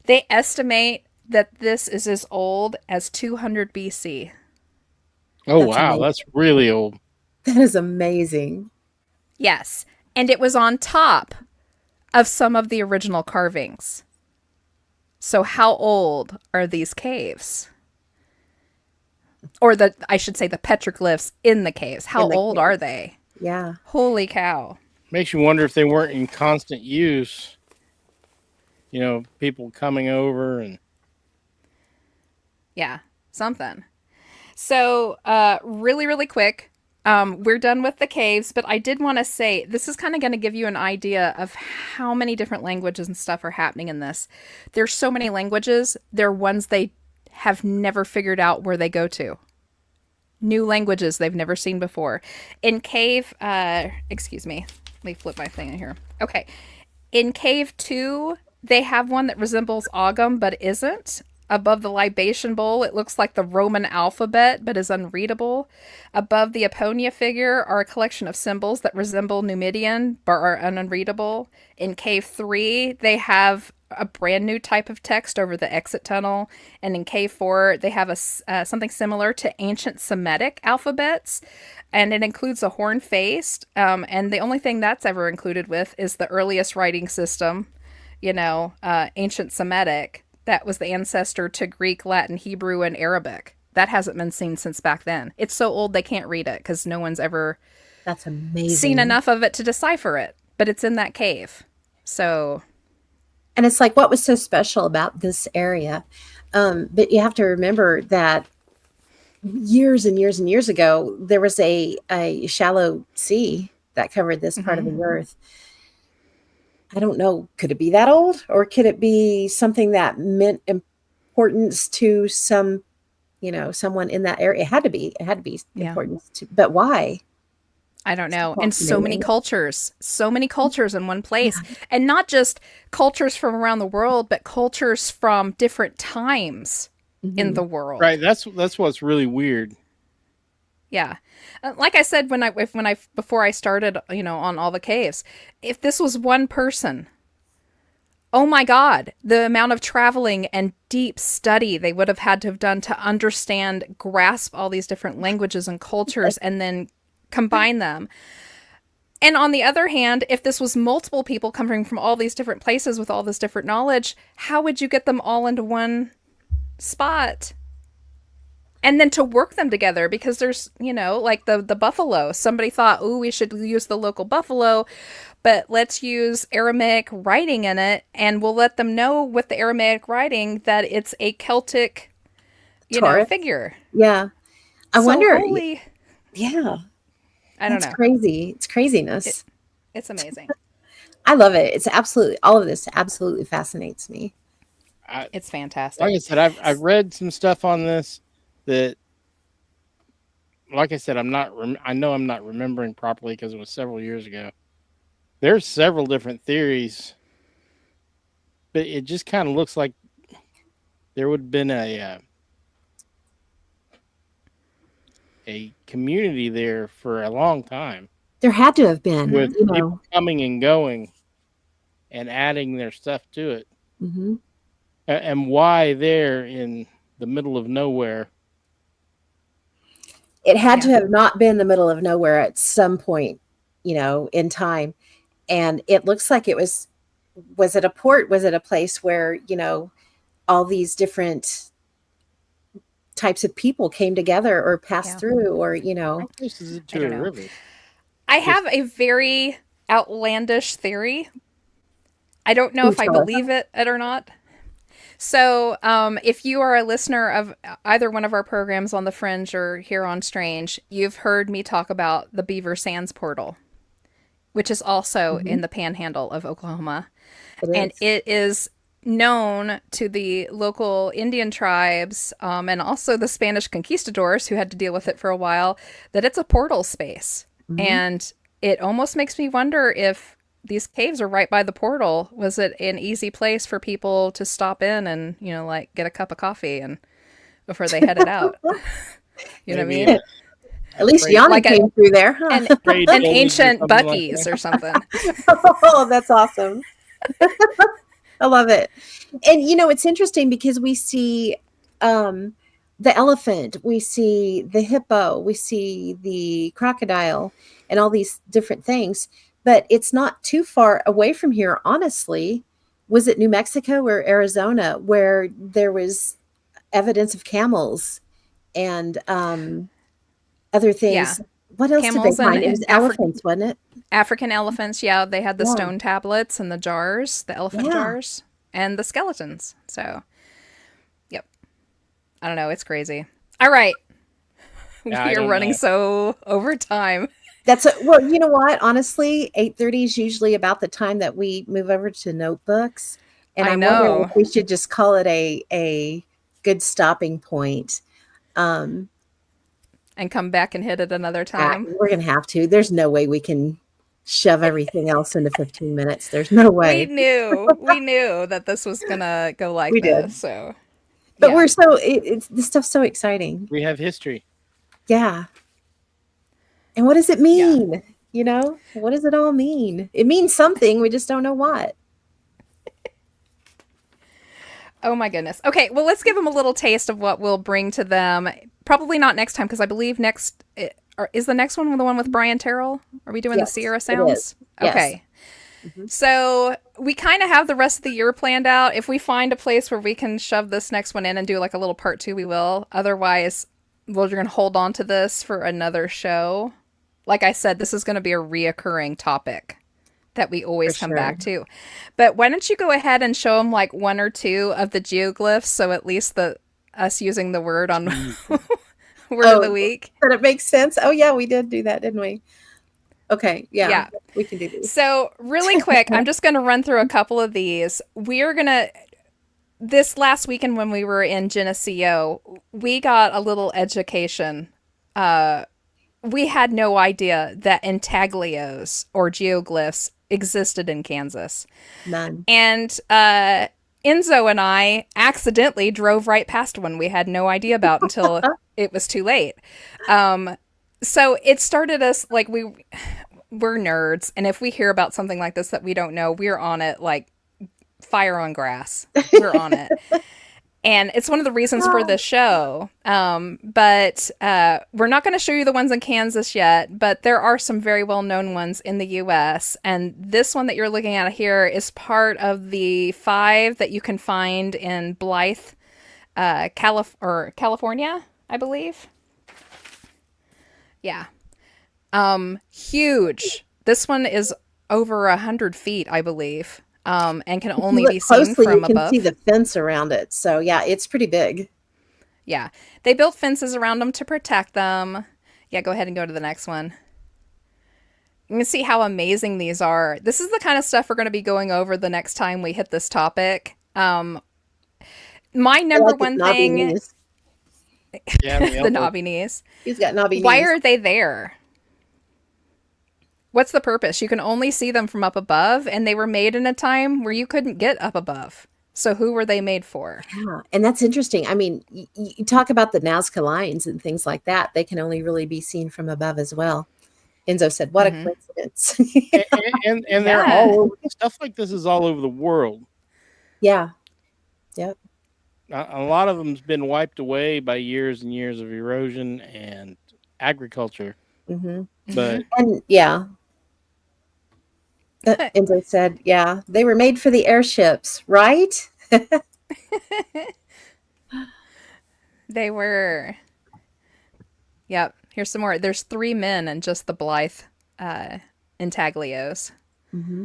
They estimate that this is as old as 200 BC. Oh, That's wow. amazing. That's really old. That is amazing. Yes. And it was on top of some of the original carvings. So how old are these caves? Or I should say the petroglyphs in the caves. How old are they? Yeah. Holy cow. Makes you wonder if they weren't in constant use. People coming over and... Yeah, something. So, really, really quick. We're done with the caves, but I did want to say, this is kind of going to give you an idea of how many different languages and stuff are happening in this. There's so many languages. There are ones they have never figured out where they go to. new languages they've never seen before. In cave, excuse me, let me flip my thing in here. Okay. In cave 2, they have one that resembles Ogham but isn't. Above the libation bowl, it looks like the Roman alphabet but is unreadable. Above the Aponia figure are a collection of symbols that resemble Numidian but are unreadable. In cave 3, they have a brand new type of text over the exit tunnel. And in cave 4, they have something similar to ancient Semitic alphabets. And it includes a horn-faced. And the only thing that's ever included with is the earliest writing system, ancient Semitic. That was the ancestor to Greek, Latin, Hebrew, and Arabic. That hasn't been seen since back then. It's so old they can't read it because no one's ever That's amazing. seen enough of it to decipher it. But it's in that cave. So, And it's like, what was so special about this area? But you have to remember that years and years and years ago, there was a shallow sea that covered this part of the earth. I don't know, could it be that old? Or could it be something that meant importance to someone in that area? It had to be Yeah. important to, but why? I don't know. And so many cultures in one place. And not just cultures from around the world, but cultures from different times in the world. Right. That's what's really weird. Yeah. Like I said, before I started, on all the caves, if this was one person, oh my God, the amount of traveling and deep study they would have had to have done to understand, grasp all these different languages and cultures and then combine them. And on the other hand, if this was multiple people coming from all these different places with all this different knowledge, how would you get them all into one spot? And then to work them together, because there's, like the buffalo. Somebody thought, we should use the local buffalo, but let's use Aramaic writing in it, and we'll let them know with the Aramaic writing that it's a Celtic, figure. Yeah. I wonder. Yeah. I don't know. It's crazy. It's craziness. It's amazing. I love it. It's absolutely, all of this absolutely fascinates me. It's fantastic. Like I said, I've read some stuff on this that, like I said, I know I'm not remembering properly because it was several years ago. There's several different theories, but it just kind of looks like there would have been a community there for a long time. There had to have been, with people coming and going and adding their stuff to it. Mm-hmm. And why there in the middle of nowhere? It had to have not been the middle of nowhere at some point, in time. And it looks like it was it a port? Was it a place where, all these different types of people came together or passed through, or, How close is it to a river? I have a very outlandish theory. I don't know if I believe it or not. So if you are a listener of either one of our programs on The Fringe or here on Strange, you've heard me talk about the Beaver Sands portal, which is also in the panhandle of Oklahoma. It is known to the local Indian tribes and also the Spanish conquistadors who had to deal with it for a while, that it's a portal space. And it almost makes me wonder if these caves are right by the portal. Was it an easy place for people to stop in and, get a cup of coffee and before they headed out? You know what I mean? At least Yanni came through there, huh? An ancient Buc-ee's or something. Oh, that's awesome. I love it. And, it's interesting because we see the elephant, we see the hippo, we see the crocodile and all these different things. But it's not too far away from here, honestly. Was it New Mexico or Arizona where there was evidence of camels and other things? Yeah. What else did they find? It was elephants, wasn't it? African elephants, yeah. They had the stone tablets and the jars, the elephant jars, and the skeletons. So, yep. I don't know. It's crazy. All right. Yeah, we are running so over time. Well, you know what? Honestly, 8:30 is usually about the time that we move over to notebooks. And I wonder if we should just call it a good stopping point. and come back and hit it another time. We're going to have to. There's no way we can shove everything else into 15 minutes. There's no way. We knew that this was gonna go like We this. did. So, But yeah. we're so, it's this stuff's so exciting. We have history. Yeah. And what does it mean? You know, what does it all mean? It means something. We just don't know what. Oh my goodness. Okay, well, let's give them a little taste of what we'll bring to them. Probably not next time, because I believe is the next one the one with Brian Terrell? Are we doing the Sierra Sounds? Yes. Okay. Mm-hmm. So we kind of have the rest of the year planned out. If we find a place where we can shove this next one in and do like a little part 2, we will. Otherwise, we're going to hold on to this for another show. Like I said, this is going to be a reoccurring topic that we always come back to. But why don't you go ahead and show them like 1 or 2 of the geoglyphs, so at least us using the word on word of the week. But it makes sense. Oh yeah, we did do that, didn't we? Okay, yeah. We can do this. So really quick, I'm just going to run through a couple of these. This last weekend when we were in Geneseo, we got a little education. We had no idea that intaglios or geoglyphs existed in Kansas. None. And Enzo and I accidentally drove right past one we had no idea about until it was too late. So it started us like we're nerds, and if we hear about something like this that we don't know, we're on it like fire on grass. We're on it. And it's one of the reasons for this show. But we're not going to show you the ones in Kansas yet, but there are some very well-known ones in the U.S. And this one that you're looking at here is part of the 5 that you can find in Blythe, California, I believe. Yeah. Huge. This one is over 100 feet, I believe. And can only be seen from above. You can see the fence around it. So yeah, it's pretty big. Yeah. They built fences around them to protect them. Yeah, go ahead and go to the next one. You can see how amazing these are. This is the kind of stuff we're going to be going over the next time we hit this topic. My number one thing... Knees. Yeah, the knobby knees. He's got knobby knees. Why are they there? What's the purpose? You can only see them from up above, and they were made in a time where you couldn't get up above. So who were they made for? Yeah, and that's interesting. I mean, you talk about the Nazca lines and things like that. They can only really be seen from above as well. Enzo said, what a coincidence. and they're all over. Stuff like this is all over the world. Yeah. Yep. A lot of them's been wiped away by years and years of erosion and agriculture. Mm-hmm. But and yeah. Enzo said, yeah, they were made for the airships, right? They were. Yep. Here's some more. There's 3 men and just the Blythe intaglios. Mm-hmm.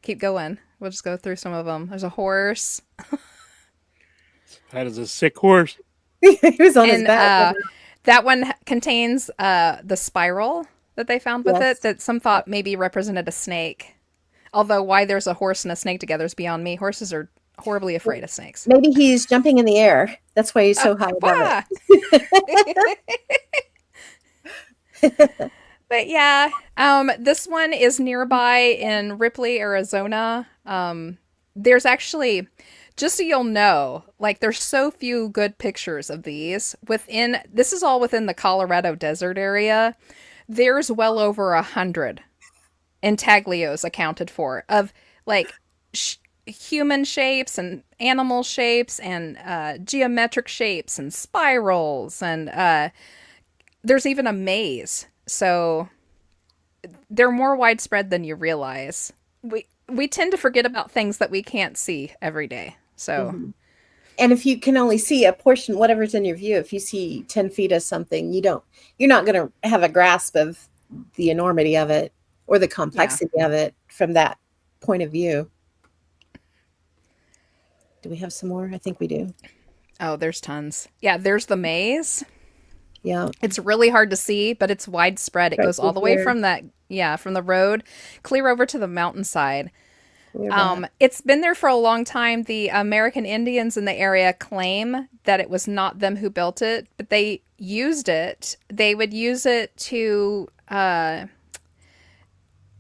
Keep going. We'll just go through some of them. There's a horse. That is a sick horse. He was on his back. That one contains the spiral that they found with it that some thought maybe represented a snake. Although why there's a horse and a snake together is beyond me. Horses are horribly afraid of snakes. Maybe he's jumping in the air. That's why he's so high above it. But yeah, this one is nearby in Ripley, Arizona. There's actually, just so you'll know, like there's so few good pictures of these. This is all within the Colorado desert area. There's well over 100 intaglios accounted for of like human shapes and animal shapes and geometric shapes and spirals. And there's even a maze. So they're more widespread than you realize. We tend to forget about things that we can't see every day. So, and if you can only see a portion, whatever's in your view, if you see 10 feet of something, you're not going to have a grasp of the enormity of it or the complexity of it from that point of view. Do we have some more? I think we do. Oh, there's tons. Yeah, there's the maze. Yeah. It's really hard to see, but it's widespread. It goes all the way from from the road clear over to the mountainside. It's been there for a long time. The American Indians in the area claim that it was not them who built it, but they used it, they would use it to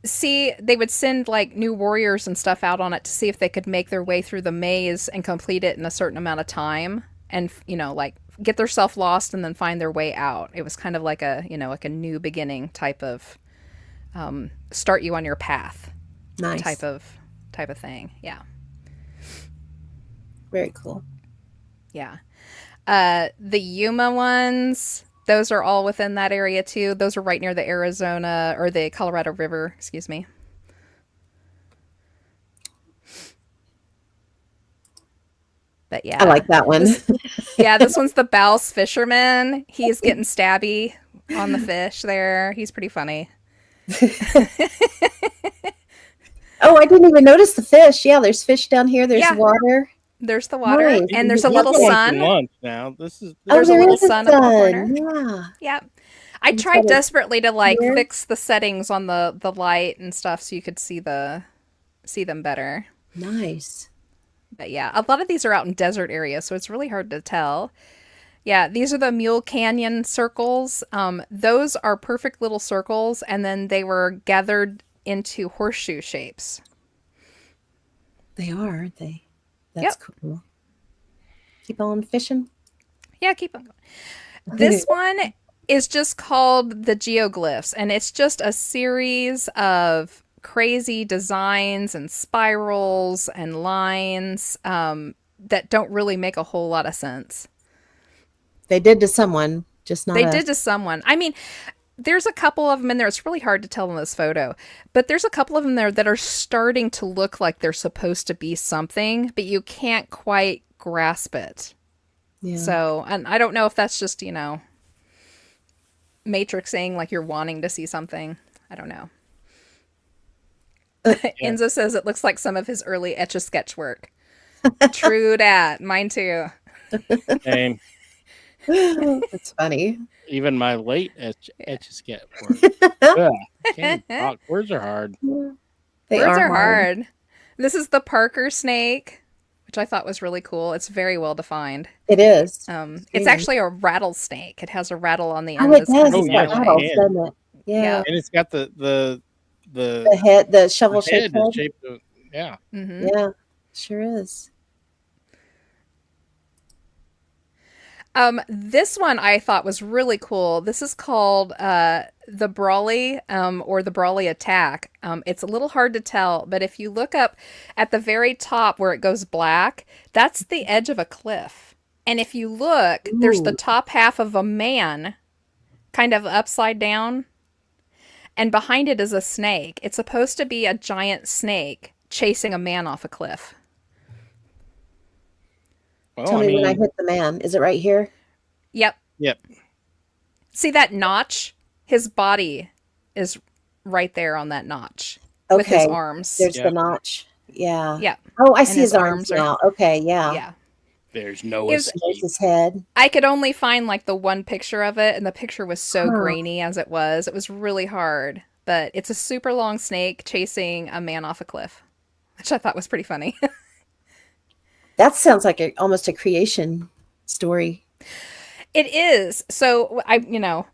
see, they would send like new warriors and stuff out on it to see if they could make their way through the maze and complete it in a certain amount of time, and like get themselves lost and then find their way out. It was kind of like a like a new beginning type of start you on your path Nice. type of thing. Yeah. Very cool. Yeah. The Yuma ones, those are all within that area too. Those are right near the Arizona or the Colorado River, excuse me. But yeah. I like that one. This one's the Bouse fisherman. He's getting stabby on the fish there. He's pretty funny. Oh, I didn't even notice the fish. Yeah, there's fish down here. There's Yeah. water. There's the water, Nice. and there's a We're little going for sun. lunch now. There's There's a there little is a sun up in the corner. Yeah. Yep. I You tried said it desperately to like here? fix the settings on the light and stuff so you could see them better. Nice. But yeah, a lot of these are out in desert areas, so it's really hard to tell. Yeah, these are the Mule Canyon circles. Those are perfect little circles, and then they were gathered into horseshoe shapes. They are, aren't they? That's cool. Keep on fishing. Yeah, keep on going. This one is just called the Geoglyphs, and it's just a series of crazy designs and spirals and lines that don't really make a whole lot of sense. They did to someone, just not They us. did to someone. I mean, there's a couple of them in there. It's really hard to tell in this photo, but there's a couple of them there that are starting to look like they're supposed to be something, but you can't quite grasp it. Yeah. So, and I don't know if that's just, matrixing, like you're wanting to see something. I don't know. Enzo says it looks like some of his early Etch-a-Sketch work. True dat. Mine too. Same. It's funny. Even my late Etch-a-Sketch work. Yeah, can't talk. Words are hard. They Words are hard. This is the Parker snake, which I thought was really cool. It's very well defined. It is. It's actually a rattlesnake. It has a rattle on the Oh, end. it that's kind does. of It's yeah, got it rattles, can. doesn't it? Yeah. And it's got the The head, the shovel head shaped is head. shaped of, yeah. Mm-hmm. Yeah, sure is. This one I thought was really cool. This is called the Brawley or the Brawley Attack. It's a little hard to tell, but if you look up at the very top where it goes black, that's the edge of a cliff. And if you look, there's the Ooh. top half of a man kind of upside down, and behind it is a snake. It's supposed to be a giant snake chasing a man off a cliff. Well, Tell I me when I mean, hit the man. Is it right here? Yep. yep. See that notch? His body is right there on that notch with his Okay. arms. There's Yeah. the notch. Yeah. Yeah. Oh, I And see his his arms arms are- now. Okay, yeah. Yeah. There's no Is- And there's escape. his head. I could only find like the one picture of it, and the picture was so Huh. grainy as it was. It was really hard. But it's a super long snake chasing a man off a cliff, which I thought was pretty funny. That sounds like almost a creation story. It is. So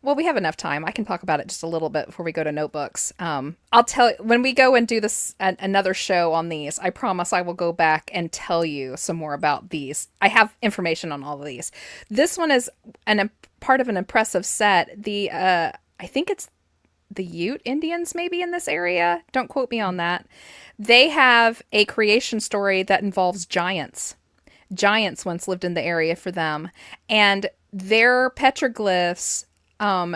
we have enough time. I can talk about it just a little bit before we go to notebooks. I'll tell when we go and do this another show on these. I promise I will go back and tell you some more about these. I have information on all of these. This one is part of an impressive set. I think it's the Ute Indians maybe in this area. Don't quote me on that. They have a creation story that involves giants. Giants once lived in the area for them, and their petroglyphs,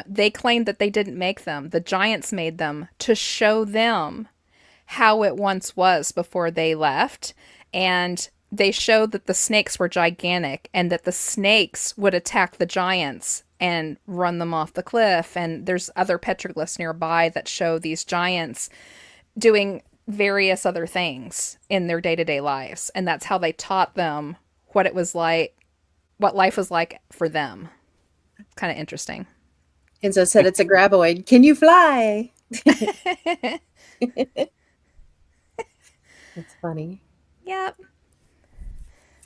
they claimed that they didn't make them. The giants made them to show them how it once was before they left. And they showed that the snakes were gigantic and that the snakes would attack the giants and run them off the cliff. And there's other petroglyphs nearby that show these giants doing various other things in their day-to-day lives. And that's how they taught them what it was like, what life was like for them. It's kind of interesting. Enzo said it's a graboid. Can you fly? That's funny. Yep.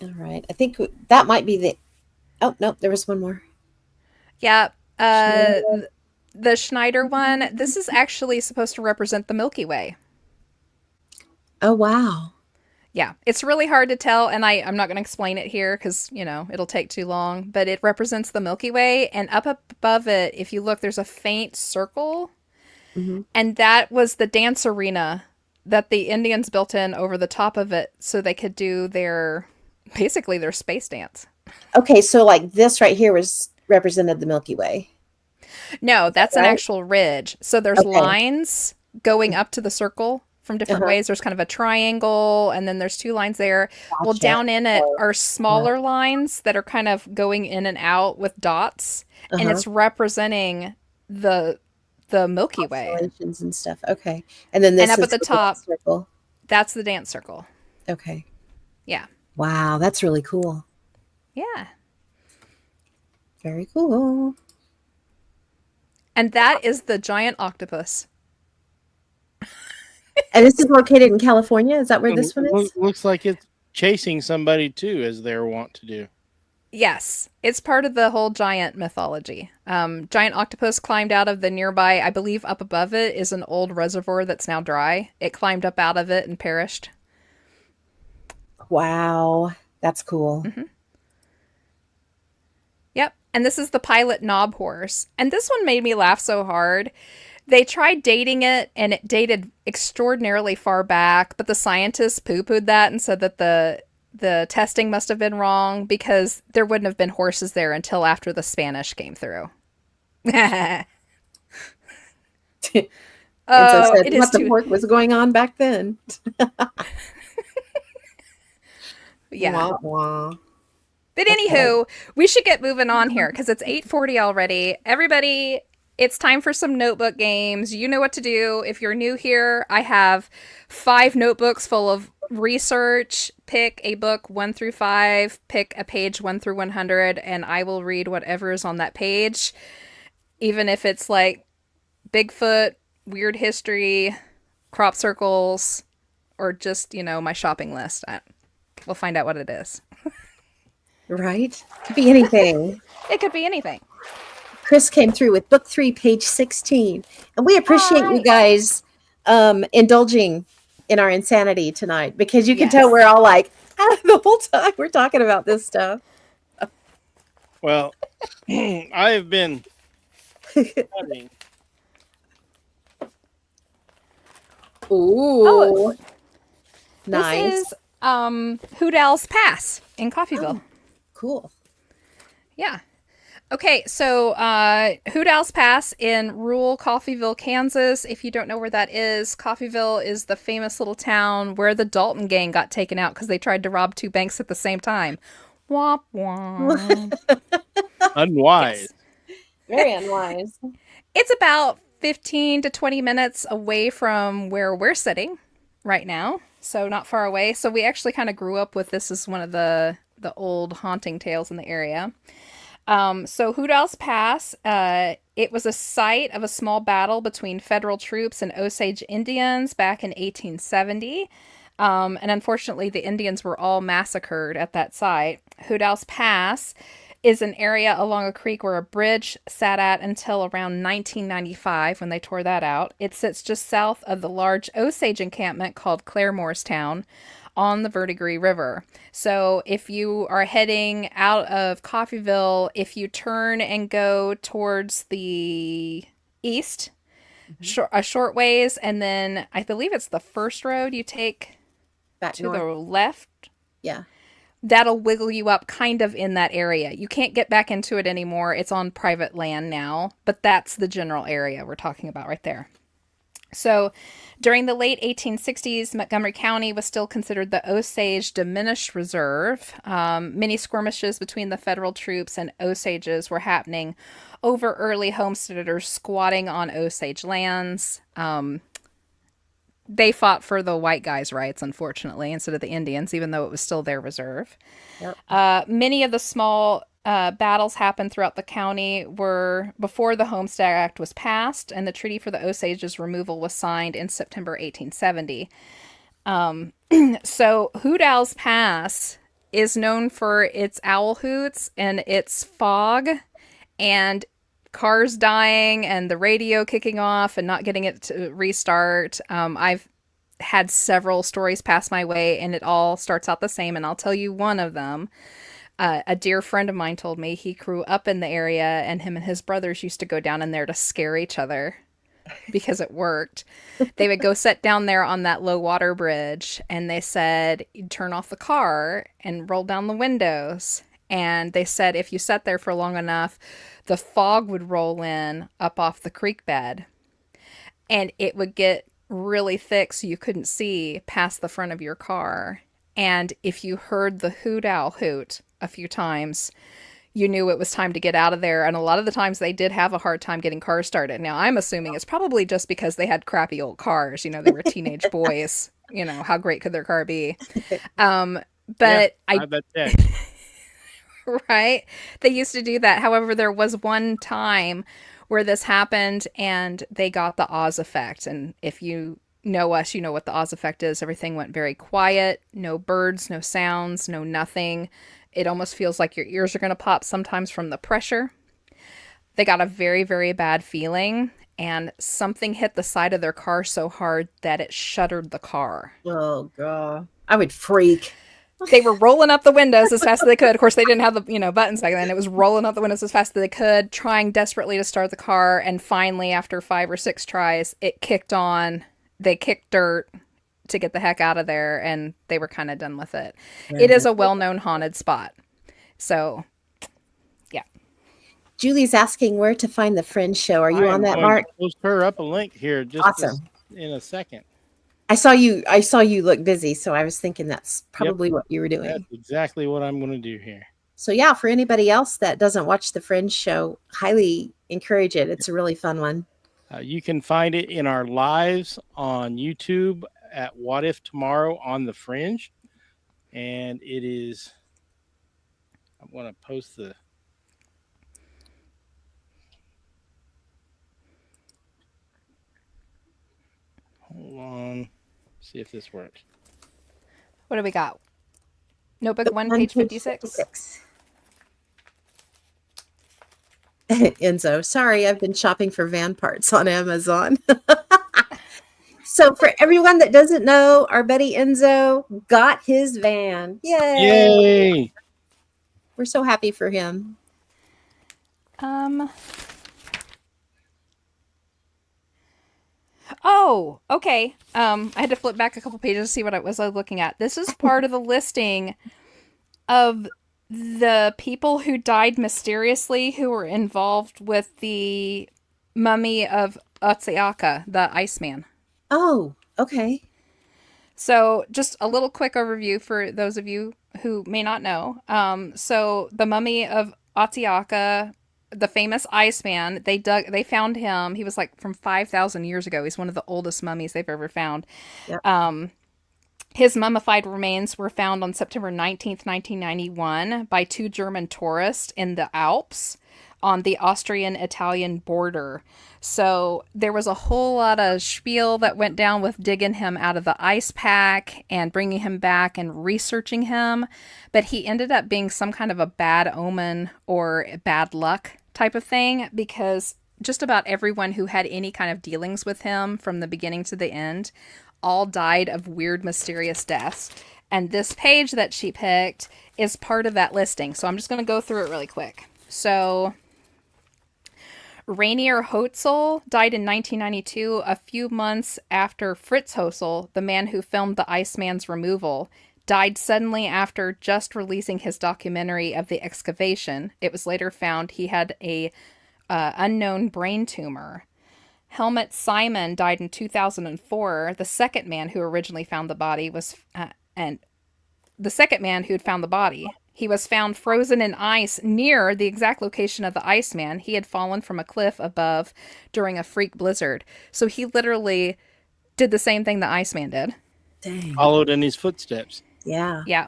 All right. I think that might be the. Oh, no, there was one more. Yeah. Schneider. The Schneider one, this is actually supposed to represent the Milky Way. Oh, wow. Yeah, it's really hard to tell, and I'm not going to explain it here because, it'll take too long, but it represents the Milky Way, and up above it, if you look, there's a faint circle, Hmm. and that was the dance arena that the Indians built in over the top of it so they could do basically their space dance. Okay, so like this right here was represented the Milky Way, No, that's an right? actual ridge. So there's Okay. lines going up to the circle from different Uh-huh. ways. There's kind of a triangle, and then there's two lines there. Well, Gotcha. down in it So, are smaller lines that are kind of going in and out with dots, and uh-huh. it's representing the the Milky Way. Constellations and stuff. Okay. And then And this up at is the the dance top, circle. that's the dance circle. Okay. Yeah. Wow, that's really cool. Yeah. Very cool. And that is the giant octopus. And this is located in California. Is that where this one is? Looks like it's chasing somebody too, as they're wont to do. Yes, it's part of the whole giant mythology. Giant octopus climbed out of the nearby, I believe up above it is an old reservoir that's now dry. It climbed up out of it and perished. Wow, that's cool. Hmm. Yep. And this is the pilot knob horse. And this one made me laugh so hard. They tried dating it and it dated extraordinarily far back, but the scientists poo-pooed that and said that the testing must have been wrong because there wouldn't have been horses there until after the Spanish came through. And so Oh, said it is what the too. pork was going on back then. Yeah. Wah, wah. But Okay. anywho, we should get moving on here because it's 8:40 already. Everybody, it's time for some notebook games. You know what to do. If you're new here, I have 5 notebooks full of research. Pick a book 1 through 5, pick a page 1 through 100, and I will read whatever is on that page, even if it's like Bigfoot, weird history, crop circles, or just, my shopping list. We'll find out what it is. Right? Could be anything. It could be anything. Chris came through with book 3, page 16. And we All appreciate you right. guys indulging in our insanity tonight because you can tell Yes. we're all like, the whole time we're talking about this stuff. Well, I have been studying. Ooh, This nice. is Hoot Owl's Pass in Coffeyville. Oh, cool. Yeah. Okay, so Hoot Owl's Pass in rural Coffeyville, Kansas. If you don't know where that is, Coffeyville is the famous little town where the Dalton gang got taken out because they tried to rob 2 banks at the same time. Womp womp. Unwise. Very unwise. It's about 15 to 20 minutes away from where we're sitting right now, so not far away. So we actually kind of grew up with this as one of the old haunting tales in the area. So Hoot Owl's Pass, it was a site of a small battle between federal troops and Osage Indians back in 1870. And unfortunately, the Indians were all massacred at that site. Hoot Owl's Pass is an area along a creek where a bridge sat at until around 1995 when they tore that out. It sits just south of the large Osage encampment called Claremorstown on the Verdigris River. So if you are heading out of Coffeyville, if you turn and go towards the east, a short ways, and then I believe it's the first road you take Back to north. the left, Yeah. that'll wiggle you up kind of in that area. You can't get back into it anymore. It's on private land now, but that's the general area we're talking about right there. So during the late 1860s, Montgomery County was still considered the Osage Diminished Reserve. Many skirmishes between the federal troops and Osages were happening over early homesteaders squatting on Osage lands. They fought for the white guys' rights, unfortunately, instead of the Indians, even though it was still their reserve. Yep. Many of the small battles happened throughout the county were before the Homestead Act was passed, and the treaty for the Osages removal was signed in September 1870. So Hoot Owl's Pass is known for its owl hoots and its fog and cars dying and the radio kicking off and not getting it to restart. I've had several stories pass my way, and it all starts out the same. And I'll tell you one of them. A dear friend of mine told me he grew up in the area, and him and his brothers used to go down in there to scare each other because it worked. They would go sit down there on that low water bridge, and they said, you'd turn off the car and roll down the windows. And they said if you sat there for long enough, the fog would roll in up off the creek bed, and it would get really thick so you couldn't see past the front of your car. And if you heard the hoot owl hoot a few times, you knew it was time to get out of there. And a lot of the times they did have a hard time getting cars started. Now, I'm assuming it's probably just because they had crappy old cars. You know, they were teenage boys. You know, how great could their car be? But I bet that. Right? They used to do that. However, there was one time where this happened and they got the Oz effect. And if you know us, you know what the Oz effect is. Everything went very quiet. No birds, no sounds, no nothing. It almost feels like your ears are going to pop sometimes from the pressure. They got a very, very bad feeling, and something hit the side of their car so hard that it shuttered the car. Oh, God. I would freak. They were rolling up the windows as fast as they could. Of course, they didn't have the buttons back then. It was rolling up the windows as fast as they could, trying desperately to start the car. And finally, after 5 or 6 tries, it kicked on. They kicked dirt to get the heck out of there, and they were kind of done with it. Yeah. It is a well-known haunted spot. So, yeah. Julie's asking where to find the Friends show. Are you on that, Mark? Post her up a link here just Awesome. in a second. I saw you look busy, so I was thinking that's probably what you were doing. That's exactly what I'm going to do here. So yeah, for anybody else that doesn't watch the Friends show, highly encourage it. It's a really fun one. You can find it in our lives on YouTube at What If Tomorrow on the Fringe. And it is, I want to post the, hold on, see if this works. What do we got? Notebook 1, page 56. Enzo, sorry, I've been shopping for van parts on Amazon. So for everyone that doesn't know, our buddy Enzo got his van. Yay! Yay! We're so happy for him. Oh, okay. I had to flip back a couple pages to see what I was looking at. This is part of the listing of the people who died mysteriously who were involved with the mummy of Otsiaka, the Iceman. Oh, okay. So just a little quick overview for those of you who may not know. So the mummy of Otsiaka, the famous Iceman, they found him. He was like from 5,000 years ago. He's one of the oldest mummies they've ever found. Yep. His mummified remains were found on September 19th, 1991 by 2 German tourists in the Alps on the Austrian-Italian border. So there was a whole lot of spiel that went down with digging him out of the ice pack and bringing him back and researching him. But he ended up being some kind of a bad omen or bad luck type of thing, because just about everyone who had any kind of dealings with him from the beginning to the end all died of weird, mysterious deaths. And this page that she picked is part of that listing. So I'm just going to go through it really quick. So Rainier Hotzel died in 1992, a few months after Fritz Hotzel, the man who filmed the Iceman's removal, died suddenly after just releasing his documentary of the excavation. It was later found he had a unknown brain tumor. Helmut Simon died in 2004. The second man who originally found the body was, he was found frozen in ice near the exact location of the Iceman. He had fallen from a cliff above during a freak blizzard. So he literally did the same thing the Iceman did. Dang. Followed in his footsteps. Yeah. Yeah.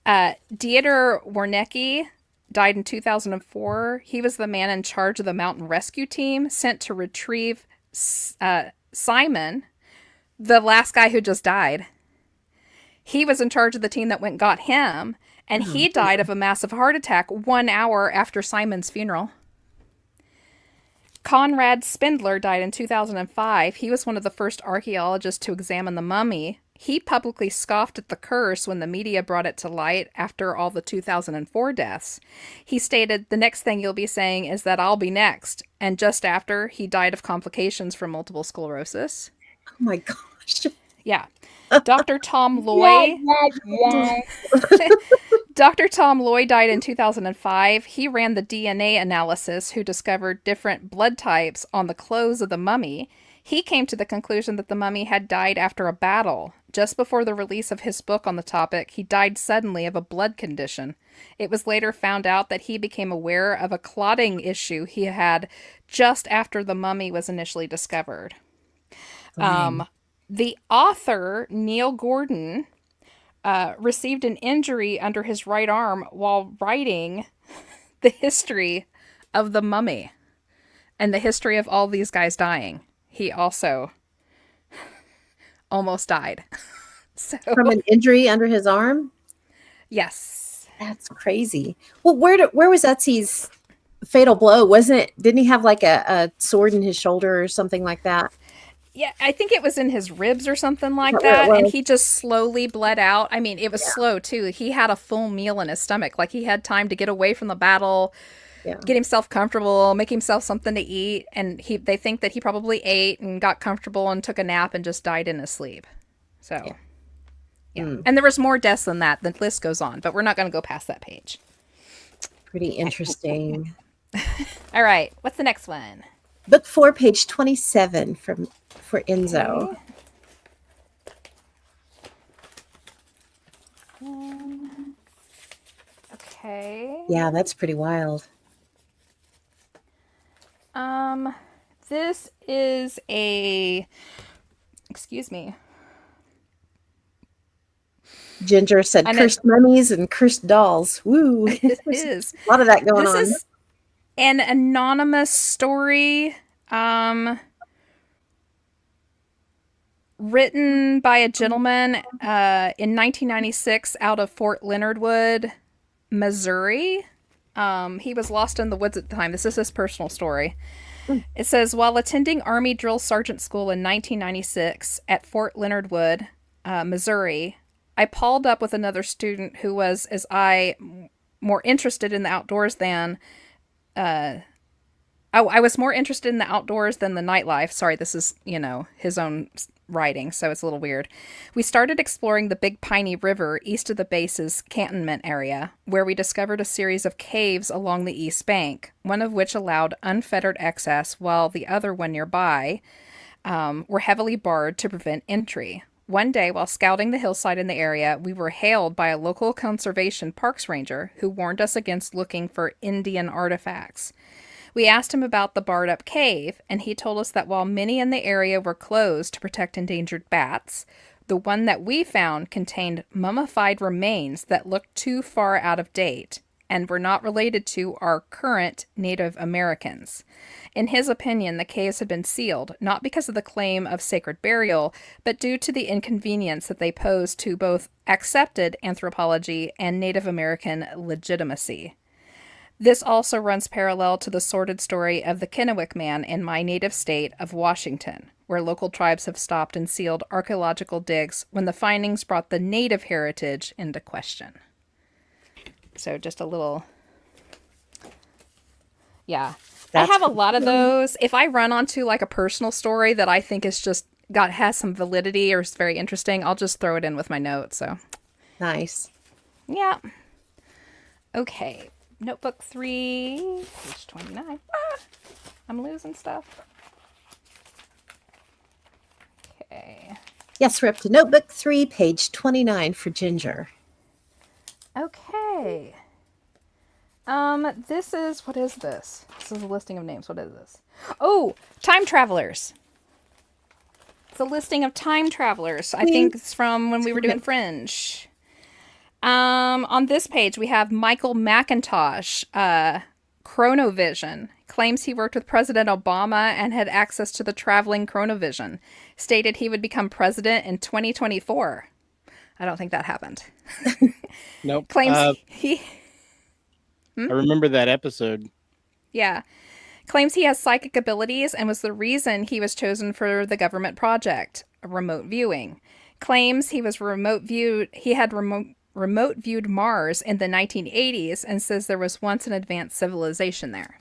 Dieter Warnecke died in 2004. He was the man in charge of the mountain rescue team sent to retrieve Simon, the last guy who just died. He was in charge of the team that went and got him, and he died of a massive heart attack 1 hour after Simon's funeral. Conrad Spindler died in 2005. He was one of the first archaeologists to examine the mummy. He publicly scoffed at the curse when the media brought it to light after all the 2004 deaths. He stated, "The next thing you'll be saying is that I'll be next." And just after, he died of complications from multiple sclerosis. Oh my gosh. Yeah. Dr. Tom Loy. Dr. Tom Loy died in 2005. He ran the DNA analysis who discovered different blood types on the clothes of the mummy. He came to the conclusion that the mummy had died after a battle. Just before the release of his book on the topic, he died suddenly of a blood condition. It was later found out that he became aware of a clotting issue he had just after the mummy was initially discovered. The author, Neil Gordon, received an injury under his right arm while writing the history of the mummy and the history of all these guys dying. He also almost died. So, From an injury under his arm? yes. That's crazy. Well, where was Etsy's fatal blow? Didn't he have like a sword in his shoulder or something like that? Yeah, I think it was in his ribs or something like Is that that, where it and was? he just slowly bled out. I mean, it was slow, too. He had a full meal in his stomach. Like, he had time to get away from the battle, get himself comfortable, make himself something to eat, and they think that he probably ate and got comfortable and took a nap and just died in his sleep. So, yeah. And there was more deaths than that. The list goes on, but we're not going to go past that page. Pretty interesting. All right, what's the next one? Book 4, page 27 for Enzo. Okay. Yeah, that's pretty wild. This is excuse me. Ginger said cursed mummies and cursed dolls. Woo. It is. A lot of that going on. This is an anonymous story written by a gentleman in 1996 out of Fort Leonard Wood, Missouri. He was lost in the woods at the time. This is his personal story. It says, while attending Army Drill Sergeant School in 1996 at Fort Leonard Wood, Missouri, I palled up with another student who was, as I, more interested in the outdoors than... I was more interested in the outdoors than the nightlife. Sorry, this is, his own writing, so it's a little weird. We started exploring the Big Piney River east of the base's cantonment area, where we discovered a series of caves along the east bank, one of which allowed unfettered access, while the other one nearby were heavily barred to prevent entry. One day, while scouting the hillside in the area, we were hailed by a local conservation parks ranger who warned us against looking for Indian artifacts. We asked him about the barred-up cave, and he told us that while many in the area were closed to protect endangered bats, the one that we found contained mummified remains that looked too far out of date and were not related to our current Native Americans. In his opinion, the caves had been sealed, not because of the claim of sacred burial, but due to the inconvenience that they posed to both accepted anthropology and Native American legitimacy. This also runs parallel to the sordid story of the Kennewick Man in my native state of Washington, where local tribes have stopped and sealed archaeological digs when the findings brought the native heritage into question. So just a little... Yeah. I have a lot of those. If I run onto like a personal story that I think is just has some validity or is very interesting, I'll just throw it in with my notes. So nice. Yeah. Okay. Notebook 3, page 29. I'm losing stuff. Okay. Yes, we're up to Notebook 3, page 29 for Ginger. Okay. This is, what is this? This is a listing of names. What is this? Oh, time travelers. It's a listing of time travelers. I think it's from when we were doing Fringe. On this page, we have Michael McIntosh, Chronovision. Claims he worked with President Obama and had access to the traveling Chronovision. Stated he would become president in 2024. I don't think that happened. Nope. Claims I remember that episode. Yeah. Claims he has psychic abilities and was the reason he was chosen for the government project, remote viewing. Claims he was remote viewed Mars in the 1980s and says there was once an advanced civilization there.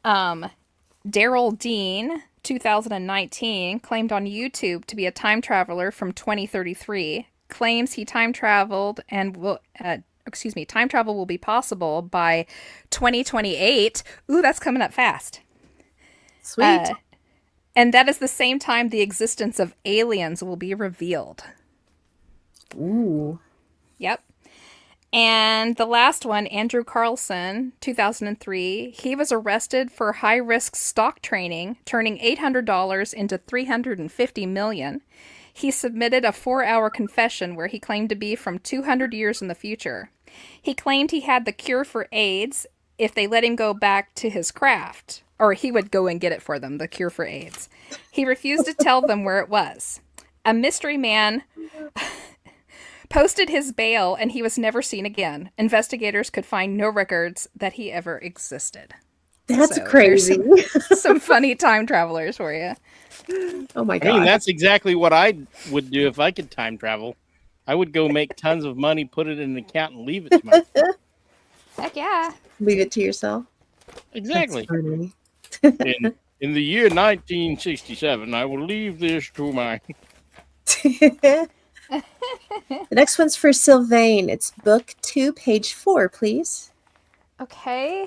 Daryl Dean, 2019, claimed on YouTube to be a time traveler from 2033. Claims he time traveled and time travel will be possible by 2028. Ooh, that's coming up fast. Sweet. And that is the same time the existence of aliens will be revealed. Ooh. Yep. And the last one, Andrew Carlson, 2003, he was arrested for high-risk stock trading, turning $800 into $350 million. He submitted a 4-hour confession where he claimed to be from 200 years in the future. He claimed he had the cure for AIDS if they let him go back to his craft, or he would go and get it for them, the cure for AIDS. He refused to tell them where it was. A mystery man posted his bail, and he was never seen again. Investigators could find no records that he ever existed. That's crazy. Some funny time travelers for you. Oh my God. I mean, that's exactly what I would do if I could time travel. I would go make tons of money, put it in an account, and leave it to myself. Heck yeah. Leave it to yourself. Exactly. That's funny. In the year 1967, I will leave this to my... The next one's for Sylvain. It's book 2, page 4, please. Okay.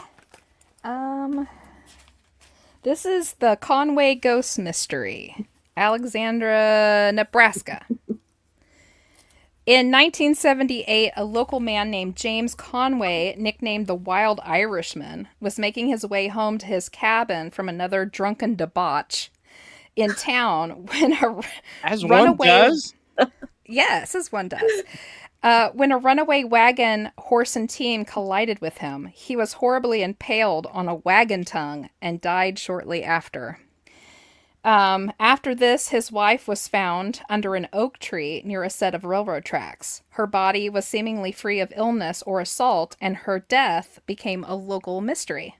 This is the Conway Ghost Mystery, Alexandria, Nebraska. In 1978, a local man named James Conway, nicknamed the Wild Irishman, was making his way home to his cabin from another drunken debauch in town when a As runaway... one does? Yes, as one does. When a runaway wagon, horse, and team collided with him, he was horribly impaled on a wagon tongue and died shortly after. After this, his wife was found under an oak tree near a set of railroad tracks. Her body was seemingly free of illness or assault, and her death became a local mystery.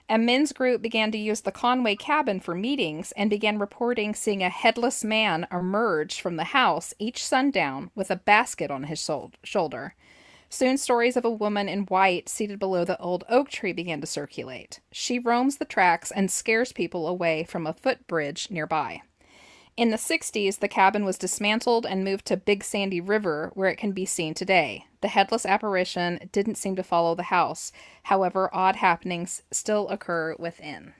A men's group began to use the Conway cabin for meetings and began reporting seeing a headless man emerge from the house each sundown with a basket on his shoulder. Soon stories of a woman in white seated below the old oak tree began to circulate. She roams the tracks and scares people away from a footbridge nearby. In the 60s, the cabin was dismantled and moved to Big Sandy River, where it can be seen today. The headless apparition didn't seem to follow the house. However, odd happenings still occur within.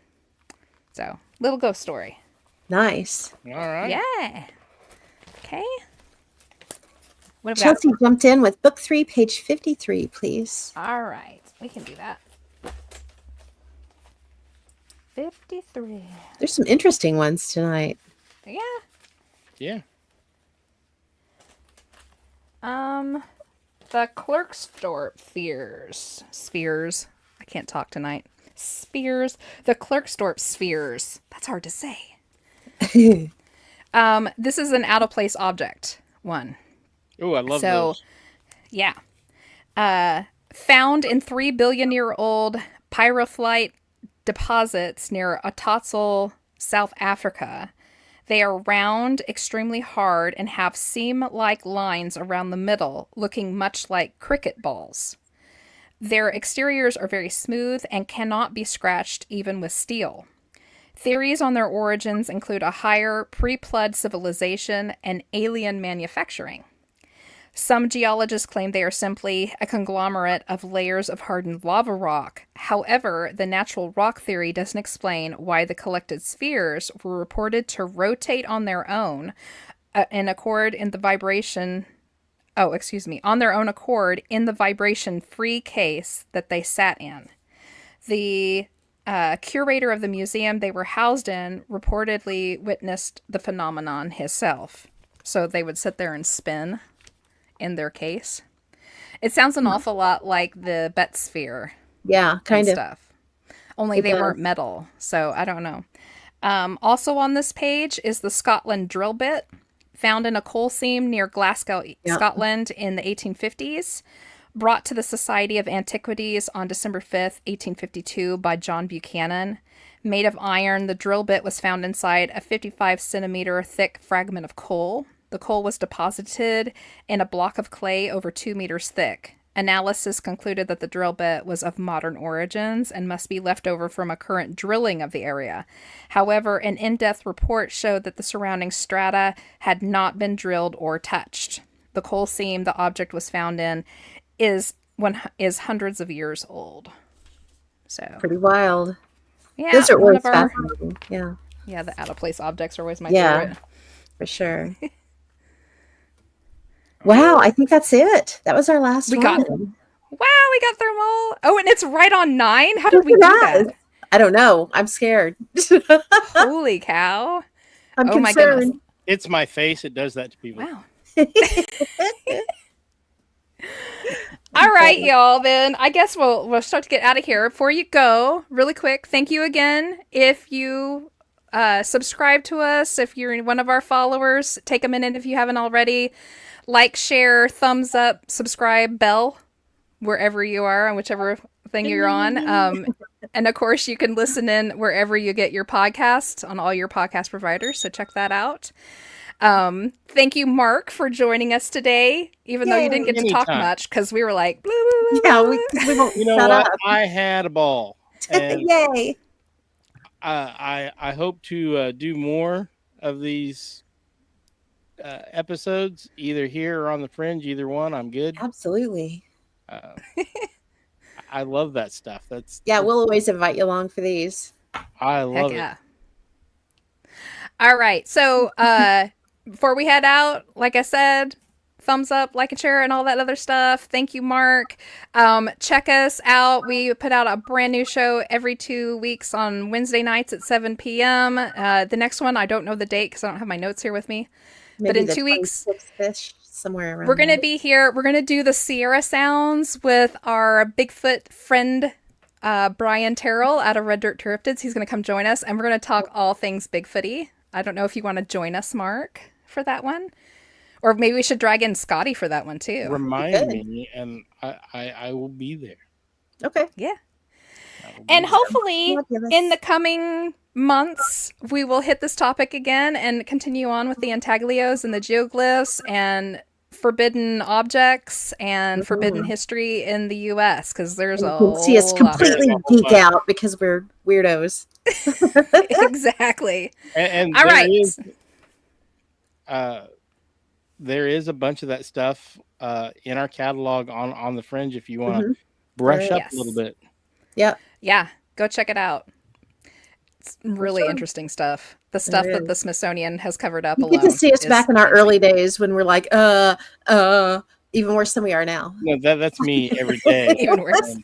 So, little ghost story. Nice. All right. Yeah. Okay. What about? Chelsea jumped in with book 3, page 53, please. All right. We can do that. 53. There's some interesting ones tonight. Yeah. Yeah. The Klerksdorp spheres. I can't talk tonight. Spheres. The Klerksdorp spheres. That's hard to say. This is an out of place object one. Oh, I love those. Yeah. Found in 3 billion year old pyrrhotite deposits near Otatsel, South Africa. They are round, extremely hard, and have seam-like lines around the middle, looking much like cricket balls. Their exteriors are very smooth and cannot be scratched even with steel. Theories on their origins include a higher pre-flood civilization and alien manufacturing. Some geologists claim they are simply a conglomerate of layers of hardened lava rock. However, the natural rock theory doesn't explain why the collected spheres were reported to rotate on their own on their own accord in the vibration-free case that they sat in. The curator of the museum they were housed in reportedly witnessed the phenomenon himself. So they would sit there and spin in their case. It sounds an awful lot like the Bet sphere. Yeah, kind of stuff. Only they weren't metal, so I don't know. Also on this page is the Scotland drill bit, found in a coal seam near Glasgow, Scotland in the 1850s. brought to the Society of Antiquities on December 5th, 1852 by John Buchanan. Made of iron, the drill bit was found inside a 55-centimeter thick fragment of coal. The coal was deposited in a block of clay over 2 meters thick. Analysis concluded that the drill bit was of modern origins and must be left over from a current drilling of the area. However, an in-depth report showed that the surrounding strata had not been drilled or touched. The coal seam the object was found in is hundreds of years old. So Pretty wild. yeah, Those are one always of our fascinating. Yeah, the out of place objects are always my Yeah. favorite. for sure. Wow, I think that's it. That was our last We one. got- Wow, we got through them all. Oh, and it's right on 9. How did Look we at do that. that? I don't know. I'm scared. Holy cow! I'm Oh my goodness. concerned. It's my face. It does that to people. Wow. All right, y'all. Then I guess we'll start to get out of here. Before you go, really quick, thank you again. If you subscribe to us, if you're one of our followers, take a minute if you haven't already. Like, share, thumbs up, subscribe, bell, wherever you are, on whichever thing you're on. And of course, you can listen in wherever you get your podcasts on all your podcast providers. So check that out. Thank you, Mark, for joining us today, even though you didn't get to talk Anytime. much because we were like, blah, blah, blah, Yeah, blah. we won't You know shut what? up. I had a ball. And Yay. I hope to do more of these episodes, either here or on the Fringe. Either one, I'm good. Absolutely. I love that stuff. Yeah, we'll always invite you along for these. I Heck love it. yeah. All right. So before we head out, like I said, thumbs up, like and share, and all that other stuff. Thank you, Mark. Check us out. We put out a brand new show every 2 weeks on Wednesday nights at 7 p.m. The next one, I don't know the date because I don't have my notes here with me. Maybe in the 2 weeks, 26th-ish, somewhere around we're going to there. be here. We're going to do the Sierra Sounds with our Bigfoot friend, Brian Terrell out of Red Dirt Cryptids. He's going to come join us, and we're going to talk all things Bigfooty. I don't know if you want to join us, Mark, for that one. Or maybe we should drag in Scotty for that one, too. Remind me, and I will be there. Okay. Yeah. I will be And there. hopefully, Fabulous. in the coming months, we will hit this topic again and continue on with the intaglios and the geoglyphs and forbidden objects and forbidden history in the U.S. because there's And a you can see us lot. completely There's a whole geek bunch. out because we're weirdos. Exactly. And All there right. is, there is a bunch of that stuff in our catalog on the Fringe if you want to brush up Yes. a little bit. Yep. Yeah, go check it out. It's really sure. interesting stuff. The stuff that is. the Smithsonian has covered up You alone. get to see us is back in our amazing. early days when we're like, even worse than we are now. No, that's me every day. Even worse. And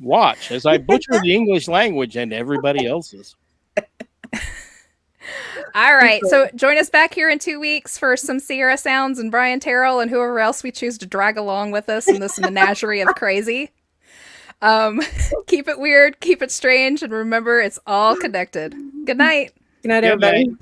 watch as I butcher the English language and everybody else's. All right, so join us back here in 2 weeks for some Sierra Sounds and Brian Terrell and whoever else we choose to drag along with us in this menagerie of crazy. Keep it weird, keep it strange, and remember, it's all connected. Good night. Good night, Good everybody. night.